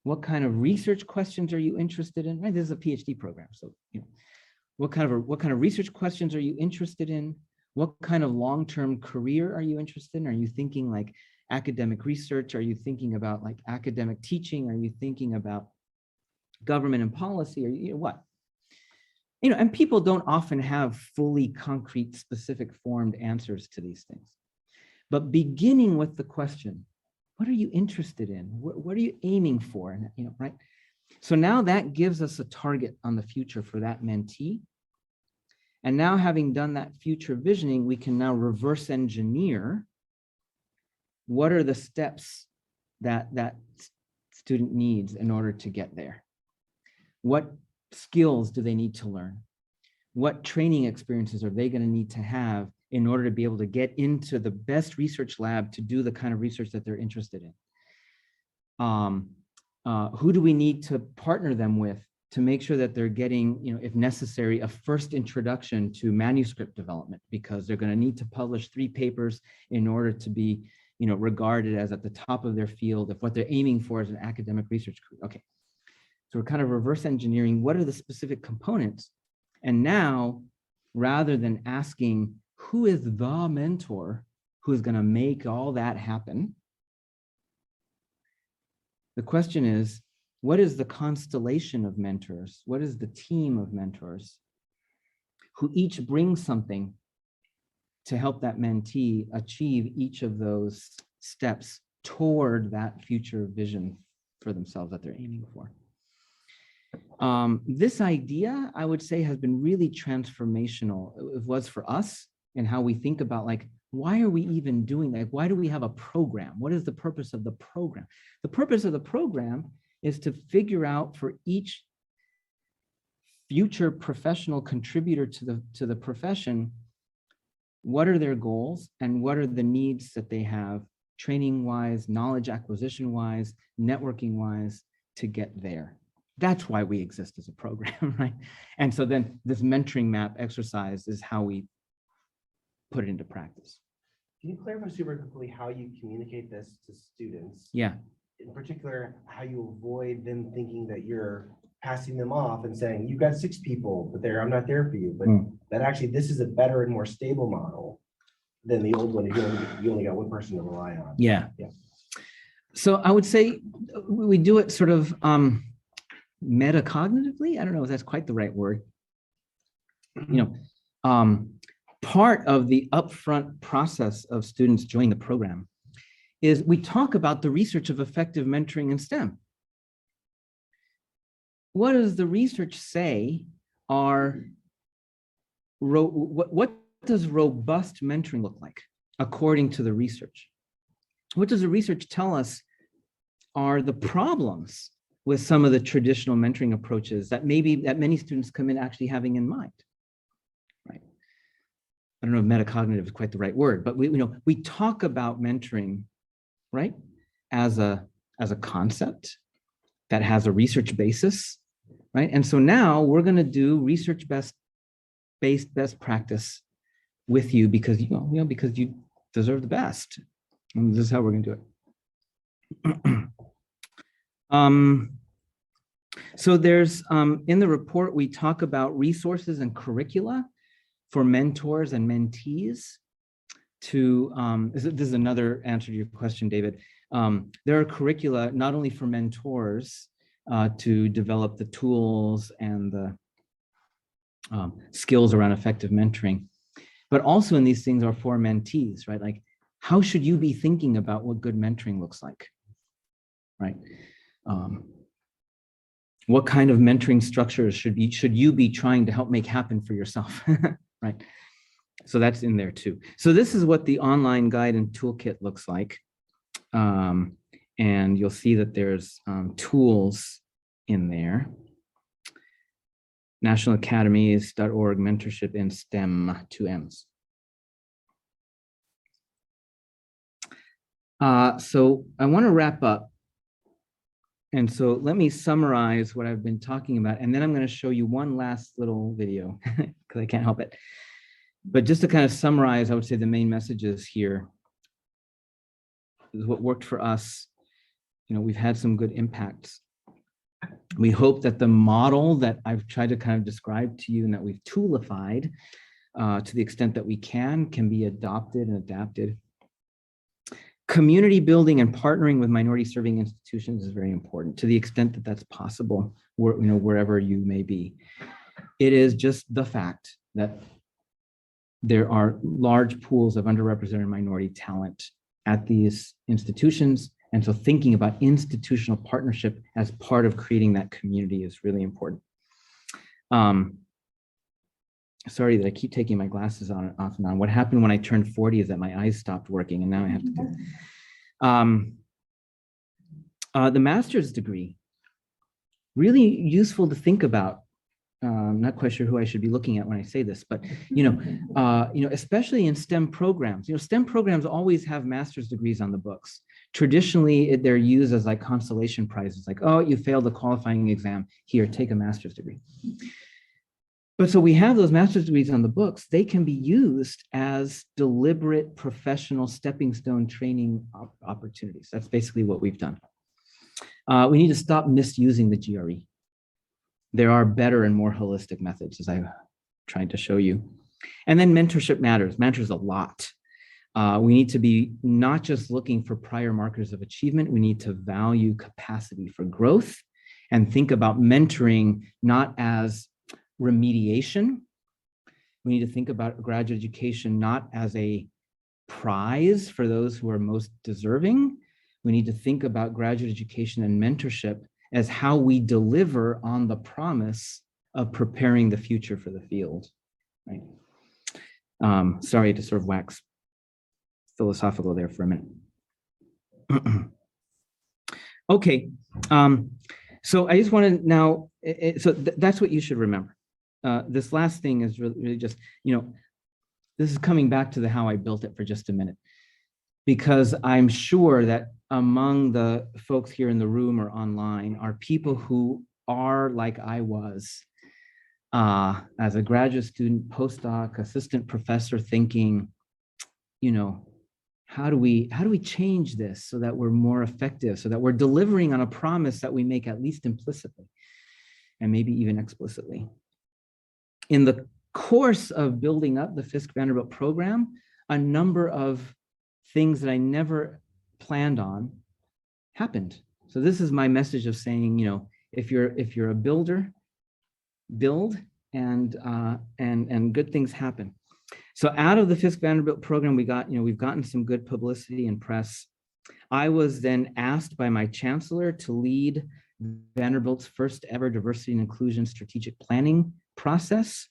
What kind of research questions are you interested in? Right, this is a PhD program, so what kind of research questions are you interested in? What kind of long-term career are you interested in? Are you thinking like academic research? Are you thinking about like academic teaching? Are you thinking about government and policy? Or what? And people don't often have fully concrete, specific formed answers to these things. But beginning with the question, what are you interested in? What are you aiming for? And, right? So now that gives us a target on the future for that mentee. And now, having done that future visioning, we can now reverse engineer what are the steps that that student needs in order to get there. What skills do they need to learn? What training experiences are they going to need to have in order to be able to get into the best research lab to do the kind of research that they're interested in? Who do we need to partner them with to make sure that they're getting, if necessary, a first introduction to manuscript development, because they're going to need to publish 3 papers in order to be, regarded as at the top of their field if what they're aiming for is an academic research career. Okay, so we're kind of reverse engineering what are the specific components. And now, rather than asking who is the mentor who is going to make all that happen, the question is, what is the constellation of mentors? What is the team of mentors who each bring something to help that mentee achieve each of those steps toward that future vision for themselves that they're aiming for. This idea, I would say, has been really transformational. It was for us and how we think about, like, why are we even doing that? Why do we have a program? What is the purpose of the program? The purpose of the program is to figure out for each future professional contributor to the profession, what are their goals and what are the needs that they have, training-wise, knowledge acquisition-wise, networking-wise, to get there. That's why we exist as a program, right? And so then this mentoring map exercise is how we put it into practice. Can you clarify super quickly how you communicate this to students? Yeah. In particular, how you avoid them thinking that you're passing them off and saying, you've got 6 people, but I'm not there for you. But that actually, this is a better and more stable model than the old one. You only got one person to rely on. Yeah. Yeah. So I would say we do it sort of metacognitively. I don't know if that's quite the right word. You know, part of the upfront process of students joining the program is we talk about the research of effective mentoring in STEM. What does the research say are, what does robust mentoring look like according to the research? What does the research tell us are the problems with some of the traditional mentoring approaches that many students come in actually having in mind, right? I don't know if metacognitive is quite the right word, but we talk about mentoring, right, as a concept that has a research basis, right? And so now we're going to do research-based best practice with you because because you deserve the best, and this is how we're going to do it. So there's in the report we talk about resources and curricula for mentors and mentees. This is another answer to your question, David. There are curricula not only for mentors to develop the tools and the skills around effective mentoring, but also in these things are for mentees, right? Like, how should you be thinking about what good mentoring looks like, right? What kind of mentoring structures should you be trying to help make happen for yourself, right? So that's in there too. So this is what the online guide and toolkit looks like. And you'll see that there's tools in there. National Academies.org, mentorship in STEM, 2 M's. So I want to wrap up. And so let me summarize what I've been talking about, and then I'm going to show you one last little video because I can't help it. But just to kind of summarize, I would say the main messages here is what worked for us. We've had some good impacts. We hope that the model that I've tried to kind of describe to you and that we've toolified to the extent that we can be adopted and adapted. Community building and partnering with minority serving institutions is very important to the extent that that's possible, wherever you may be. It is just the fact that there are large pools of underrepresented minority talent at these institutions. And so thinking about institutional partnership as part of creating that community is really important. Sorry that I keep taking my glasses on and off and on. What happened when I turned 40 is that my eyes stopped working, and now I have to do it. The master's degree, really useful to think about. I'm not quite sure who I should be looking at when I say this, but especially in STEM programs. STEM programs always have master's degrees on the books. Traditionally, they're used as like consolation prizes, like, oh, you failed the qualifying exam. Here, take a master's degree. But so we have those master's degrees on the books. They can be used as deliberate professional stepping stone training opportunities. That's basically what we've done. We need to stop misusing the GRE. There are better and more holistic methods, as I've tried to show you. And then mentorship matters a lot. We need to be not just looking for prior markers of achievement. We need to value capacity for growth and think about mentoring not as remediation. We need to think about graduate education not as a prize for those who are most deserving, We need to think about graduate education and mentorship as how we deliver on the promise of preparing the future for the field, right? Sorry to sort of wax philosophical there for a minute. Okay, so I just want to now, that's what you should remember. This last thing is really just, this is coming back to the how I built it for just a minute, because I'm sure that among the folks here in the room or online are people who are like I was as a graduate student, postdoc, assistant professor, thinking, how do we change this so that we're more effective, so that we're delivering on a promise that we make at least implicitly and maybe even explicitly. In the course of building up the Fisk-Vanderbilt program, a number of things that I never planned on happened. So this is my message of saying, if you're a builder, build, and good things happen. So out of the Fisk-Vanderbilt program, we've gotten some good publicity and press. I was then asked by my chancellor to lead Vanderbilt's first ever diversity and inclusion strategic planning process.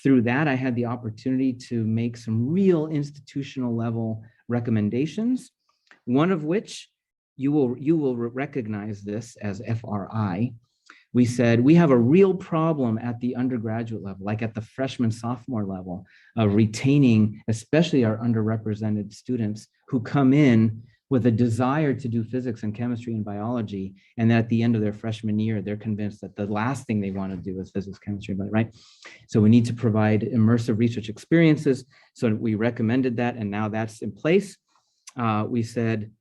Through that, I had the opportunity to make some real institutional level recommendations, one of which you will recognize this as FRI. We said, we have a real problem at the undergraduate level, like at the freshman, sophomore level, of retaining, especially our underrepresented students who come in with a desire to do physics and chemistry and biology. And at the end of their freshman year, they're convinced that the last thing they want to do is physics, chemistry, right? So we need to provide immersive research experiences. So we recommended that, and now that's in place. We said,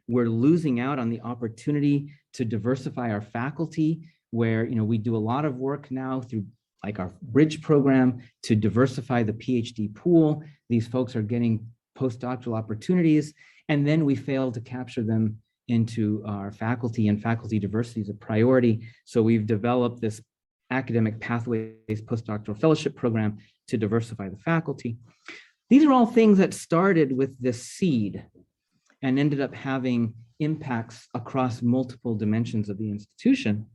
we're losing out on the opportunity to diversify our faculty, where we do a lot of work now through like our bridge program to diversify the PhD pool. These folks are getting postdoctoral opportunities, and then we fail to capture them into our faculty, and faculty diversity is a priority. So we've developed this academic pathways postdoctoral fellowship program to diversify the faculty. These are all things that started with this seed and ended up having impacts across multiple dimensions of the institution.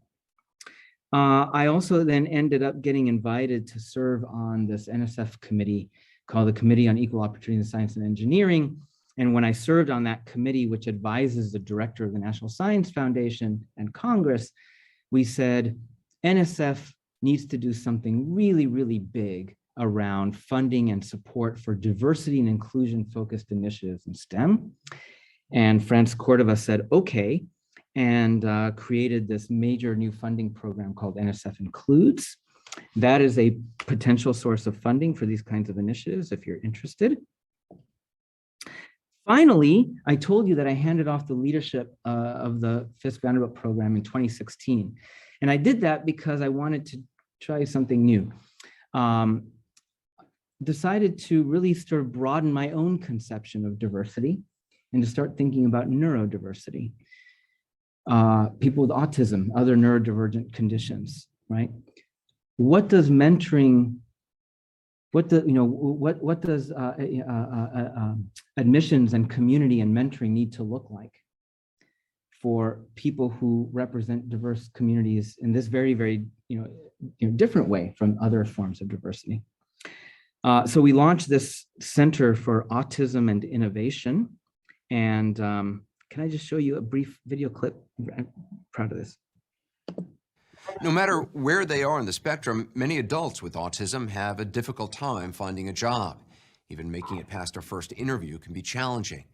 I also then ended up getting invited to serve on this NSF committee called the Committee on Equal Opportunity in Science and Engineering. And when I served on that committee, which advises the director of the National Science Foundation and Congress, we said NSF needs to do something really, really big around funding and support for diversity and inclusion focused initiatives in STEM. And France Cordova said, okay, and created this major new funding program called NSF Includes. That is a potential source of funding for these kinds of initiatives if you're interested. Finally, I told you that I handed off the leadership of the Fisk-Vanderbilt program in 2016. And I did that because I wanted to try something new. Decided to really sort of broaden my own conception of diversity and to start thinking about neurodiversity. People with autism, other neurodivergent conditions, right? What does mentoring, what does admissions and community and mentoring need to look like for people who represent diverse communities in this very, very different way from other forms of diversity? So we launched this Center for Autism and Innovation. And can I just show you a brief video clip? I'm proud of this. No matter where they are on the spectrum, many adults with autism have a difficult time finding a job. Even making it past our first interview can be challenging.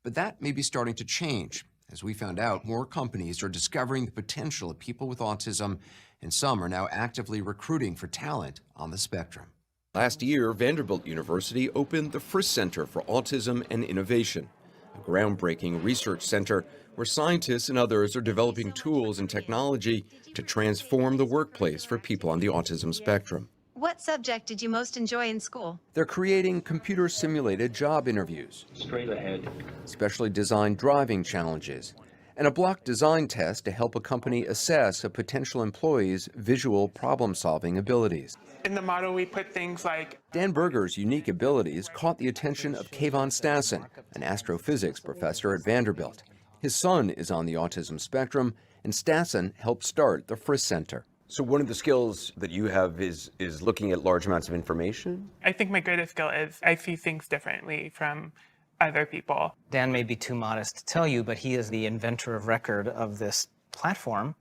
But that may be starting to change. As we found out, more companies are discovering the potential of people with autism, and some are now actively recruiting for talent on the spectrum. Last year, Vanderbilt University opened the Frisk Center for Autism and Innovation, a groundbreaking research center where scientists and others are developing tools and technology to transform the workplace for people on the autism spectrum. What subject did you most enjoy in school? They're creating computer-simulated job interviews, straight ahead, specially designed driving challenges, and a block design test to help a company assess a potential employee's visual problem-solving abilities. In the model, we put things like Dan Berger's unique abilities caught the attention of Keivan Stassun, an astrophysics professor at Vanderbilt. His son is on the autism spectrum, and Stassun helped start the Frisk Center. So one of the skills that you have is looking at large amounts of information? I think my greatest skill is I see things differently from other people. Dan may be too modest to tell you, but he is the inventor of record of this platform,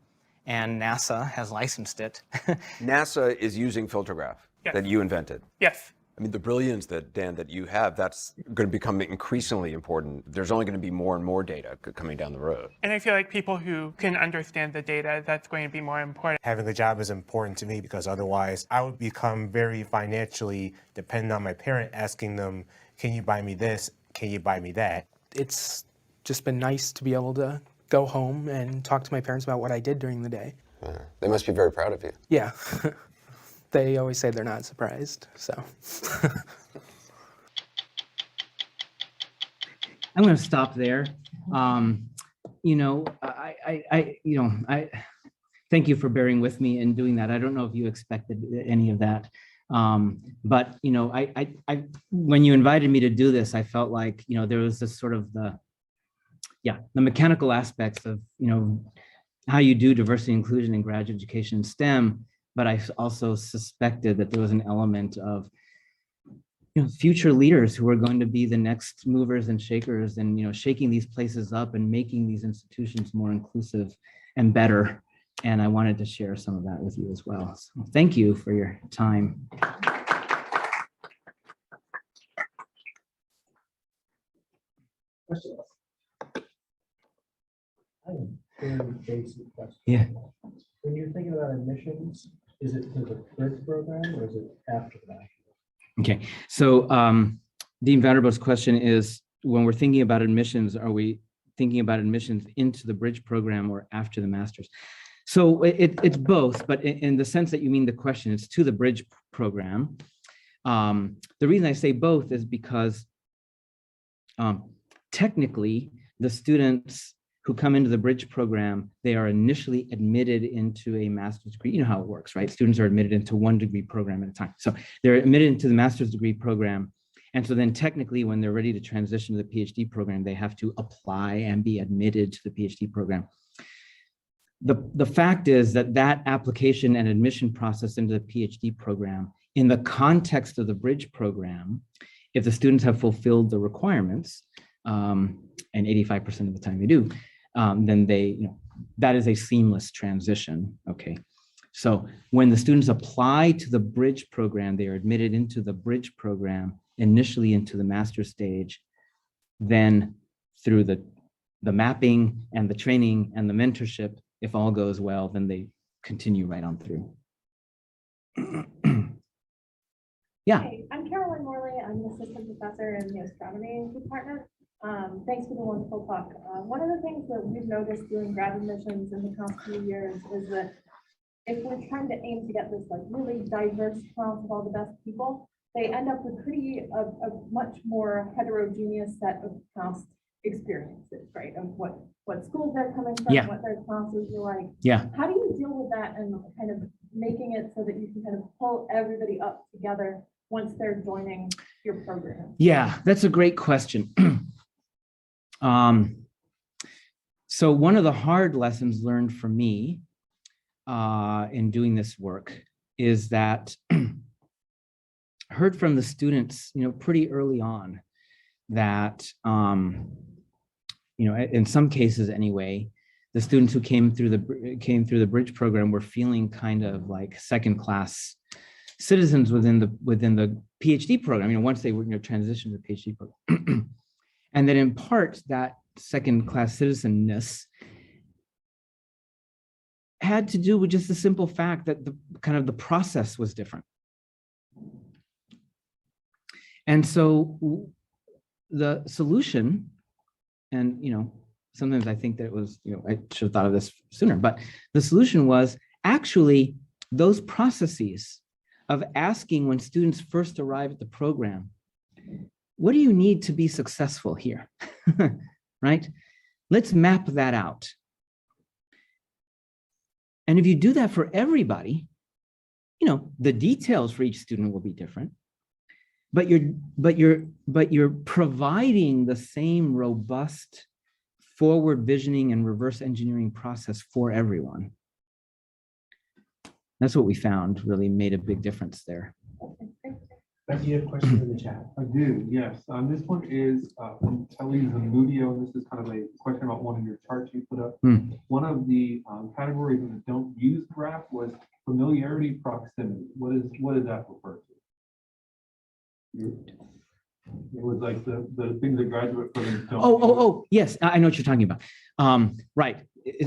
and NASA has licensed it. NASA is using Filtergraph that you invented. Yes. I mean, the brilliance that, Dan, that you have, that's going to become increasingly important. There's only going to be more and more data coming down the road. And I feel like people who can understand the data, that's going to be more important. Having the job is important to me because otherwise I would become very financially dependent on my parent, asking them, can you buy me this? Can you buy me that? It's just been nice to be able to go home and talk to my parents about what I did during the day. They must be very proud of you. Yeah. They always say they're not surprised, so. I'm going to stop there. You know, I thank you for bearing with me and doing that. I don't know if you expected any of that. But, you know, when you invited me to do this, I felt like, you know, there was this sort of the mechanical aspects of, you know, how you do diversity inclusion in graduate education in STEM. But I also suspected that there was an element of, you know, future leaders who are going to be the next movers and shakers and, you know, shaking these places up and making these institutions more inclusive and better. And I wanted to share some of that with you as well. So thank you for your time. Questions? I have a very basic question. Yeah. When you're thinking about admissions, is it to the bridge program or is it after that? Okay, so Dean Vanderbilt's question is, when we're thinking about admissions, are we thinking about admissions into the bridge program or after the master's? So it's both, but in the sense that you mean the question, it's to the bridge program. The reason I say both is because technically the students who come into the bridge program, they are initially admitted into a master's degree. You know how it works, right? Students are admitted into 1 degree program at a time. So they're admitted into the master's degree program. And so then technically when they're ready to transition to the PhD program, they have to apply and be admitted to the PhD program. The fact is that application and admission process into the PhD program, in the context of the bridge program, if the students have fulfilled the requirements, and 85% of the time they do, then they, you know, that is a seamless transition. Okay, so when the students apply to the bridge program, they are admitted into the bridge program, initially into the master's stage, then through the mapping and the training and the mentorship, if all goes well, then they continue right on through. Yeah. Hey, I'm Caroline Morley. I'm an assistant professor in the astronomy department. Thanks for the wonderful talk. One of the things that we've noticed doing grad admissions in the past few years is that if we're trying to aim to get this like really diverse class of all the best people, they end up with a much more heterogeneous set of past experiences, right? Of what schools they're coming from, what their classes are like. Yeah. How do you deal with that and kind of making it so that you can kind of pull everybody up together once they're joining your program? Yeah, that's a great question. So one of the hard lessons learned for me in doing this work is that I heard from the students, you know, pretty early on that, you know, in some cases anyway, the students who came through the bridge program were feeling kind of like second-class citizens within the PhD program. You know, once they were, you know, transitioned to the PhD program. And that in part, that second-class citizenness had to do with just the simple fact that the process was different. And so the solution, and, you know, sometimes I think that it was, you know, I should have thought of this sooner, but the solution was actually those processes of asking when students first arrive at the program, what do you need to be successful here, right? Let's map that out. And if you do that for everybody, you know, the details for each student will be different, but you're providing the same robust forward visioning and reverse engineering process for everyone. That's what we found really made a big difference there. Becky, you have questions in the chat? I do, yes. This one is from Telly Zamudio, and this is kind of a question about one of your charts you put up. One of the categories of the don't use graph was familiarity proximity. What does that refer to? It was like the things that graduate programs don't. Oh, yes, I know what you're talking about. Right.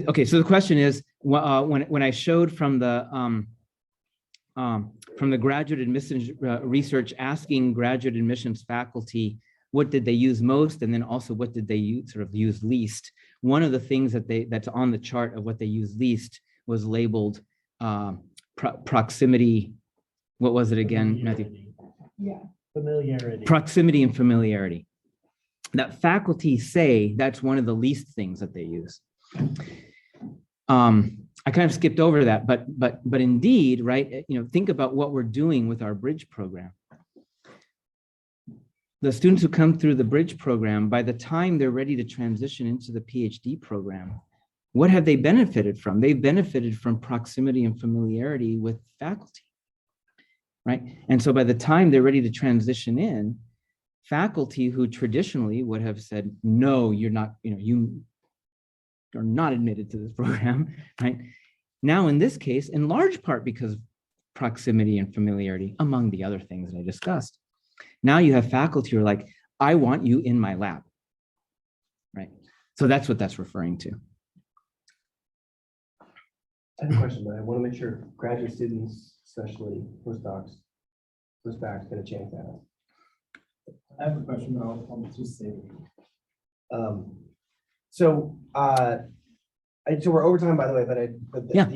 Okay, so the question is, when I showed from the graduate admissions research, asking graduate admissions faculty, what did they use most? And then also what did they use least? One of the things that's on the chart of what they use least was labeled proximity. What was it again, Matthew? Yeah, familiarity. Proximity and familiarity. That faculty say that's one of the least things that they use. I kind of skipped over that, but indeed, right? You know, think about what we're doing with our bridge program. The students who come through the bridge program, by the time they're ready to transition into the PhD program, what have they benefited from? They've benefited from proximity and familiarity with faculty, right? And so by the time they're ready to transition in, faculty who traditionally would have said, no, you're not, you are not admitted to this program, right? Now, in this case, in large part because of proximity and familiarity, among the other things that I discussed, now you have faculty who are like, I want you in my lab, right? So that's what that's referring to. I have a question, but I want to make sure graduate students, especially postdocs, postbacks, get a chance at it. I have a question, but I'll just say it. So we're over time, by the way, but yeah.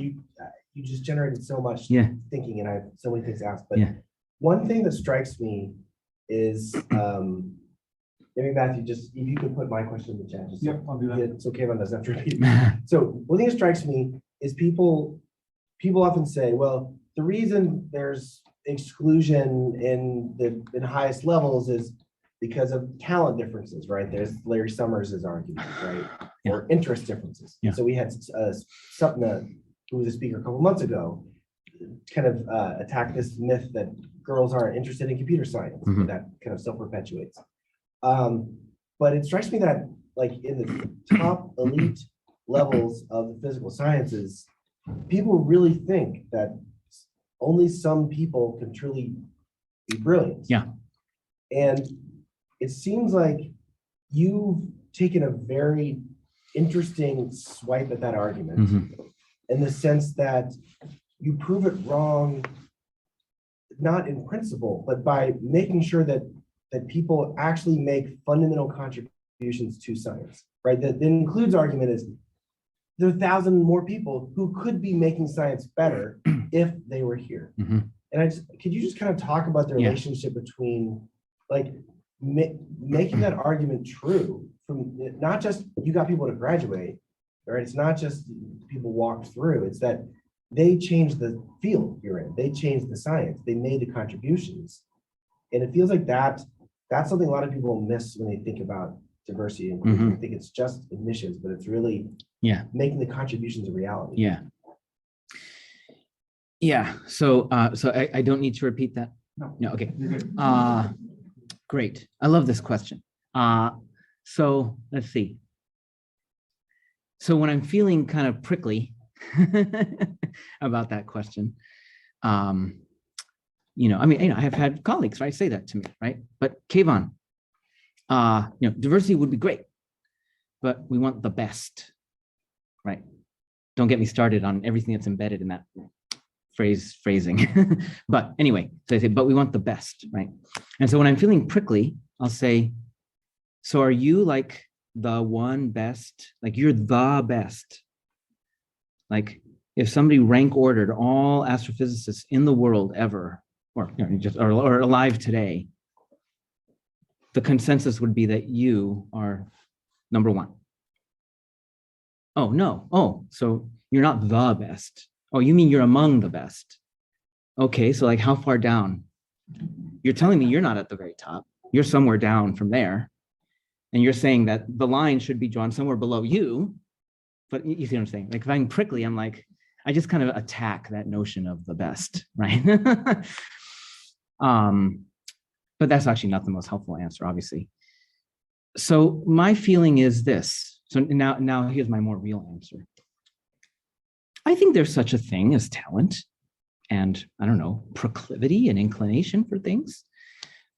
You just generated so much thinking, and I have so many things to ask. But one thing that strikes me is maybe Matthew, just if you could put my question in the chat. Just I'll do that. So Keivan doesn't have to repeat. So one thing that strikes me is people often say, well, the reason there's exclusion in highest levels is because of talent differences, right? There's Larry Summers' argument, right? Or interest differences. So we had Sapna, who was a speaker a couple months ago, kind of attack this myth that girls aren't interested in computer science. That kind of self-perpetuates. But it strikes me that like in the top elite levels of the physical sciences, people really think that only some people can truly be brilliant. Yeah. And it seems like you've taken a very interesting swipe at that argument in the sense that you prove it wrong, not in principle, but by making sure that people actually make fundamental contributions to science, right? That includes argument is there are 1,000 more people who could be making science better if they were here. And could you just kind of talk about the relationship between like making that argument true from not just you got people to graduate, right? It's not just people walked through, it's that they changed the field you're in, they changed the science, they made the contributions. And it feels like that's something a lot of people miss when they think about diversity and inclusion. I think it's just admissions, but it's really making the contributions a reality. So I don't need to repeat that. No, okay. Great. I love this question. So let's see. So when I'm feeling kind of prickly about that question, I have had colleagues, right, say that to me, right? But Keivan, diversity would be great, but we want the best, right? Don't get me started on everything that's embedded in that phrasing. But anyway, so I say, but we want the best, right? And so when I'm feeling prickly, I'll say, so are you like the one best? Like you're the best? Like if somebody rank ordered all astrophysicists in the world ever, or alive today, the consensus would be that you are number one. Oh, no. Oh, so you're not the best. Oh, you mean you're among the best. Okay, so like how far down? You're telling me you're not at the very top. You're somewhere down from there. And you're saying that the line should be drawn somewhere below you. But you see what I'm saying? Like if I'm prickly, I'm like, I just kind of attack that notion of the best, right? But that's actually not the most helpful answer, obviously. So my feeling is this. So now here's my more real answer. I think there's such a thing as talent and, I don't know, proclivity and inclination for things.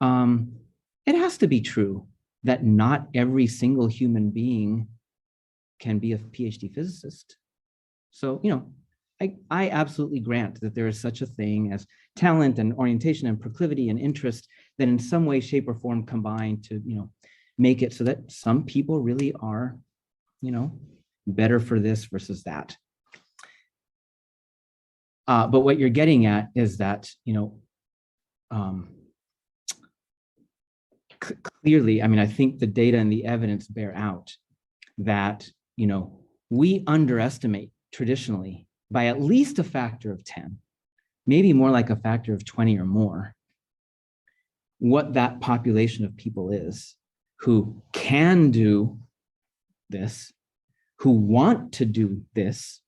It has to be true that not every single human being can be a PhD physicist. So, you know, I absolutely grant that there is such a thing as talent and orientation and proclivity and interest that in some way, shape, or form combine to, you know, make it so that some people really are, you know, better for this versus that. But what you're getting at is that, you know, clearly, I mean, I think the data and the evidence bear out that, you know, we underestimate traditionally by at least a factor of 10, maybe more like a factor of 20 or more, what that population of people is who can do this, who want to do this,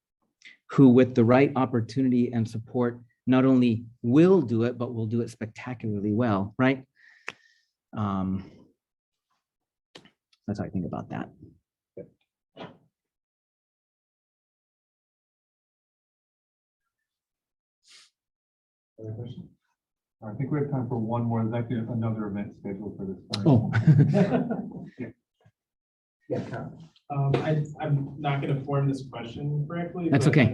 who with the right opportunity and support not only will do it, but will do it spectacularly well, right? That's how I think about that. Other question? I think we have time for one more. There's actually another event scheduled for this time. Oh. Yeah. I'm not going to form this question correctly. That's but okay.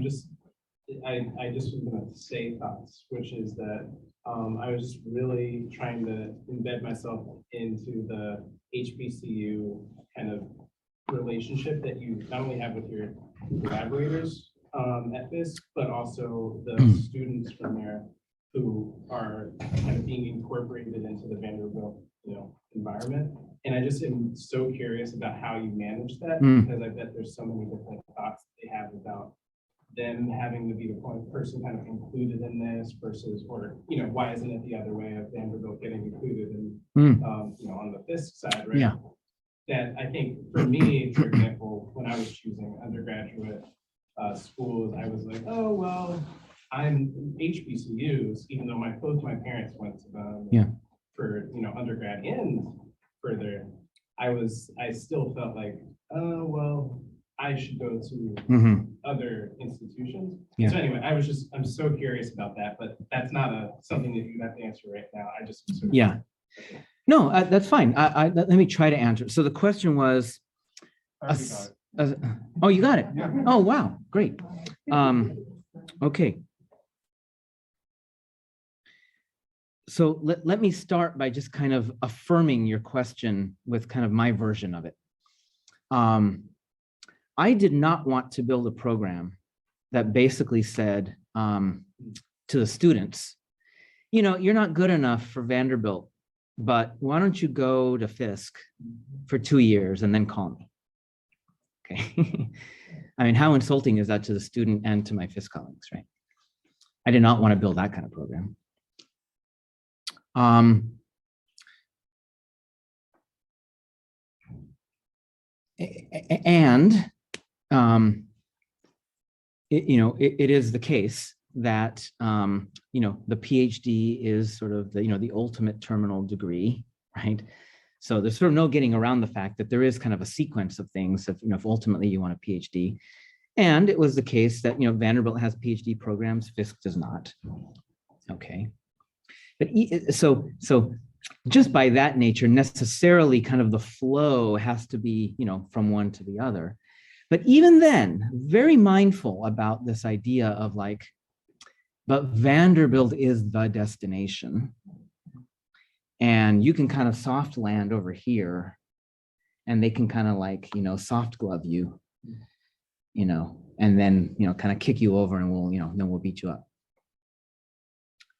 I just was going to say thoughts, which is that I was really trying to embed myself into the HBCU kind of relationship that you not only have with your collaborators at Fisk, but also the students from there who are kind of being incorporated into the Vanderbilt, you know, environment. And I just am so curious about how you manage that, because I bet there's so many different thoughts they have about them having to be the point person kind of included in this versus, or, you know, why isn't it the other way of Vanderbilt getting included in, you know, on the Fisk side, right? Yeah. That I think for me, for example, when I was choosing undergraduate schools, I was like, oh, well, I'm HBCUs, even though both my parents went to them for, you know, undergrad and further, I still felt like, oh, well, I should go to other institutions. Yeah. So anyway, I'm so curious about that, but that's not something that you have to answer right now. I just, yeah. No, that's fine. Let me try to answer. So the question was, oh, you got it. Yeah. Oh, wow, great. Okay. So let me start by just kind of affirming your question with kind of my version of it. I did not want to build a program that basically said to the students, you know, you're not good enough for Vanderbilt, but why don't you go to Fisk for 2 years and then call me? Okay. I mean, how insulting is that to the student and to my Fisk colleagues, right? I did not want to build that kind of program. It is the case that, you know, the PhD is sort of the, you know, the ultimate terminal degree, right? So there's sort of no getting around the fact that there is kind of a sequence of things if, you know, if ultimately you want a PhD. And it was the case that, you know, Vanderbilt has PhD programs, Fisk does not. Okay. But so just by that nature, necessarily kind of the flow has to be, you know, from one to the other. But even then, very mindful about this idea of like, but Vanderbilt is the destination. And you can kind of soft land over here and they can kind of like, you know, soft glove you, you know, and then, you know, kind of kick you over and we'll, you know, then we'll beat you up.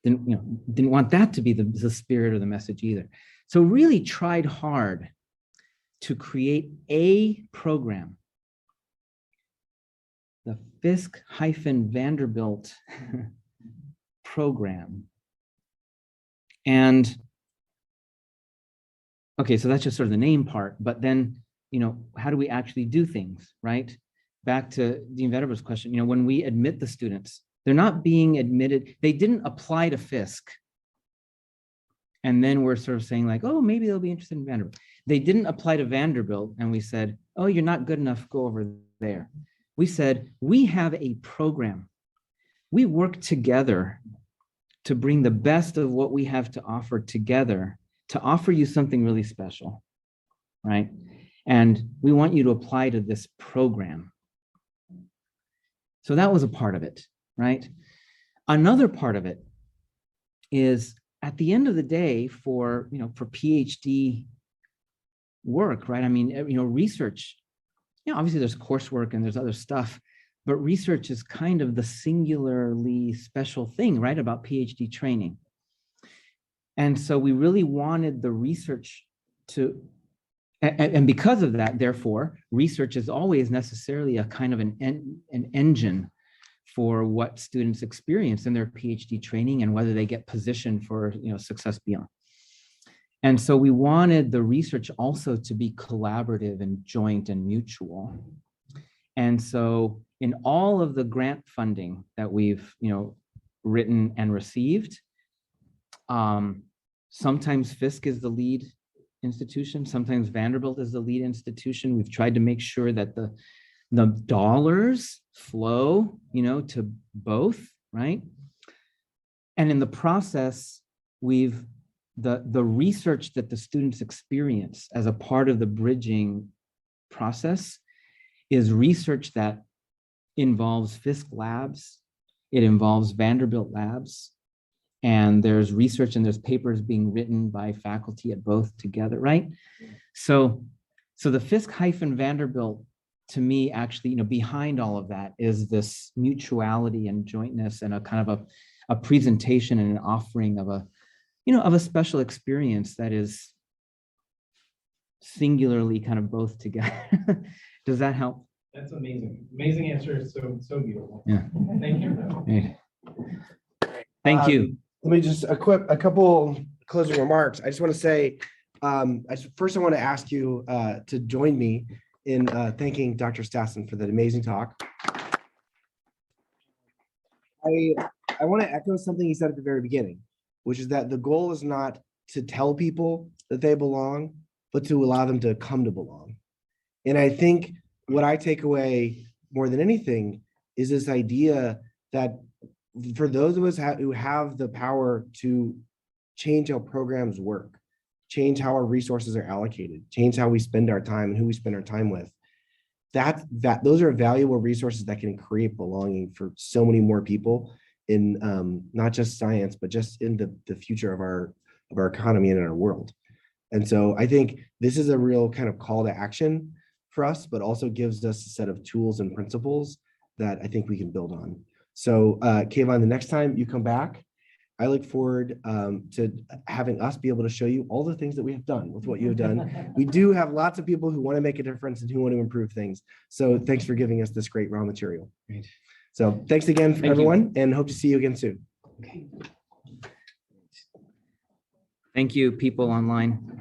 Didn't want that to be the spirit of the message either. So really tried hard to create a program the Fisk-Vanderbilt program. And okay, so that's just sort of the name part, but then, how do we actually do things, right? Back to Dean Vanderbilt's question, when we admit the students, they're not being admitted, they didn't apply to Fisk. And then we're sort of saying like, oh, maybe they'll be interested in Vanderbilt. They didn't apply to Vanderbilt and we said, oh, you're not good enough, go over there. We said, we have a program. We work together to bring the best of what we have to offer together to offer you something really special, right? And we want you to apply to this program. So that was a part of it, right? Another part of it is at the end of the day for PhD work, right? I mean, research, obviously there's coursework and there's other stuff, but research is kind of the singularly special thing, right, about PhD training. And so we really wanted the research to, and because of that, therefore, research is always necessarily a kind of an engine for what students experience in their PhD training and whether they get positioned for success beyond. And so we wanted the research also to be collaborative and joint and mutual. And so in all of the grant funding that we've written and received, sometimes Fisk is the lead institution, sometimes Vanderbilt is the lead institution. We've tried to make sure that the dollars flow, to both, right? And in the process, the research that the students experience as a part of the bridging process is research that involves Fisk labs, it involves Vanderbilt labs, and there's research and there's papers being written by faculty at both together, right? So the Fisk-Vanderbilt, to me, actually, behind all of that is this mutuality and jointness and a kind of a presentation and an offering of a special experience that is singularly kind of both together. Does that help? That's amazing. Amazing answer. So beautiful. Yeah. Thank you. Great. Thank you. Let me just equip a couple closing remarks. I just want to say, first I want to ask you to join me in thanking Dr. Stassun for that amazing talk. I want to echo something he said at the very beginning, which is that the goal is not to tell people that they belong, but to allow them to come to belong. And I think what I take away more than anything is this idea that for those of us who have the power to change how programs work, change how our resources are allocated, change how we spend our time and who we spend our time with, those are valuable resources that can create belonging for so many more people in not just science, but just in the future of our economy and in our world. And so I think this is a real kind of call to action for us, but also gives us a set of tools and principles that I think we can build on. So Keivan, the next time you come back, I look forward to having us be able to show you all the things that we have done with what you have done. We do have lots of people who want to make a difference and who want to improve things. So thanks for giving us this great raw material. Great. So thanks again, everyone, and hope to see you again soon. Okay. Thank you, people online.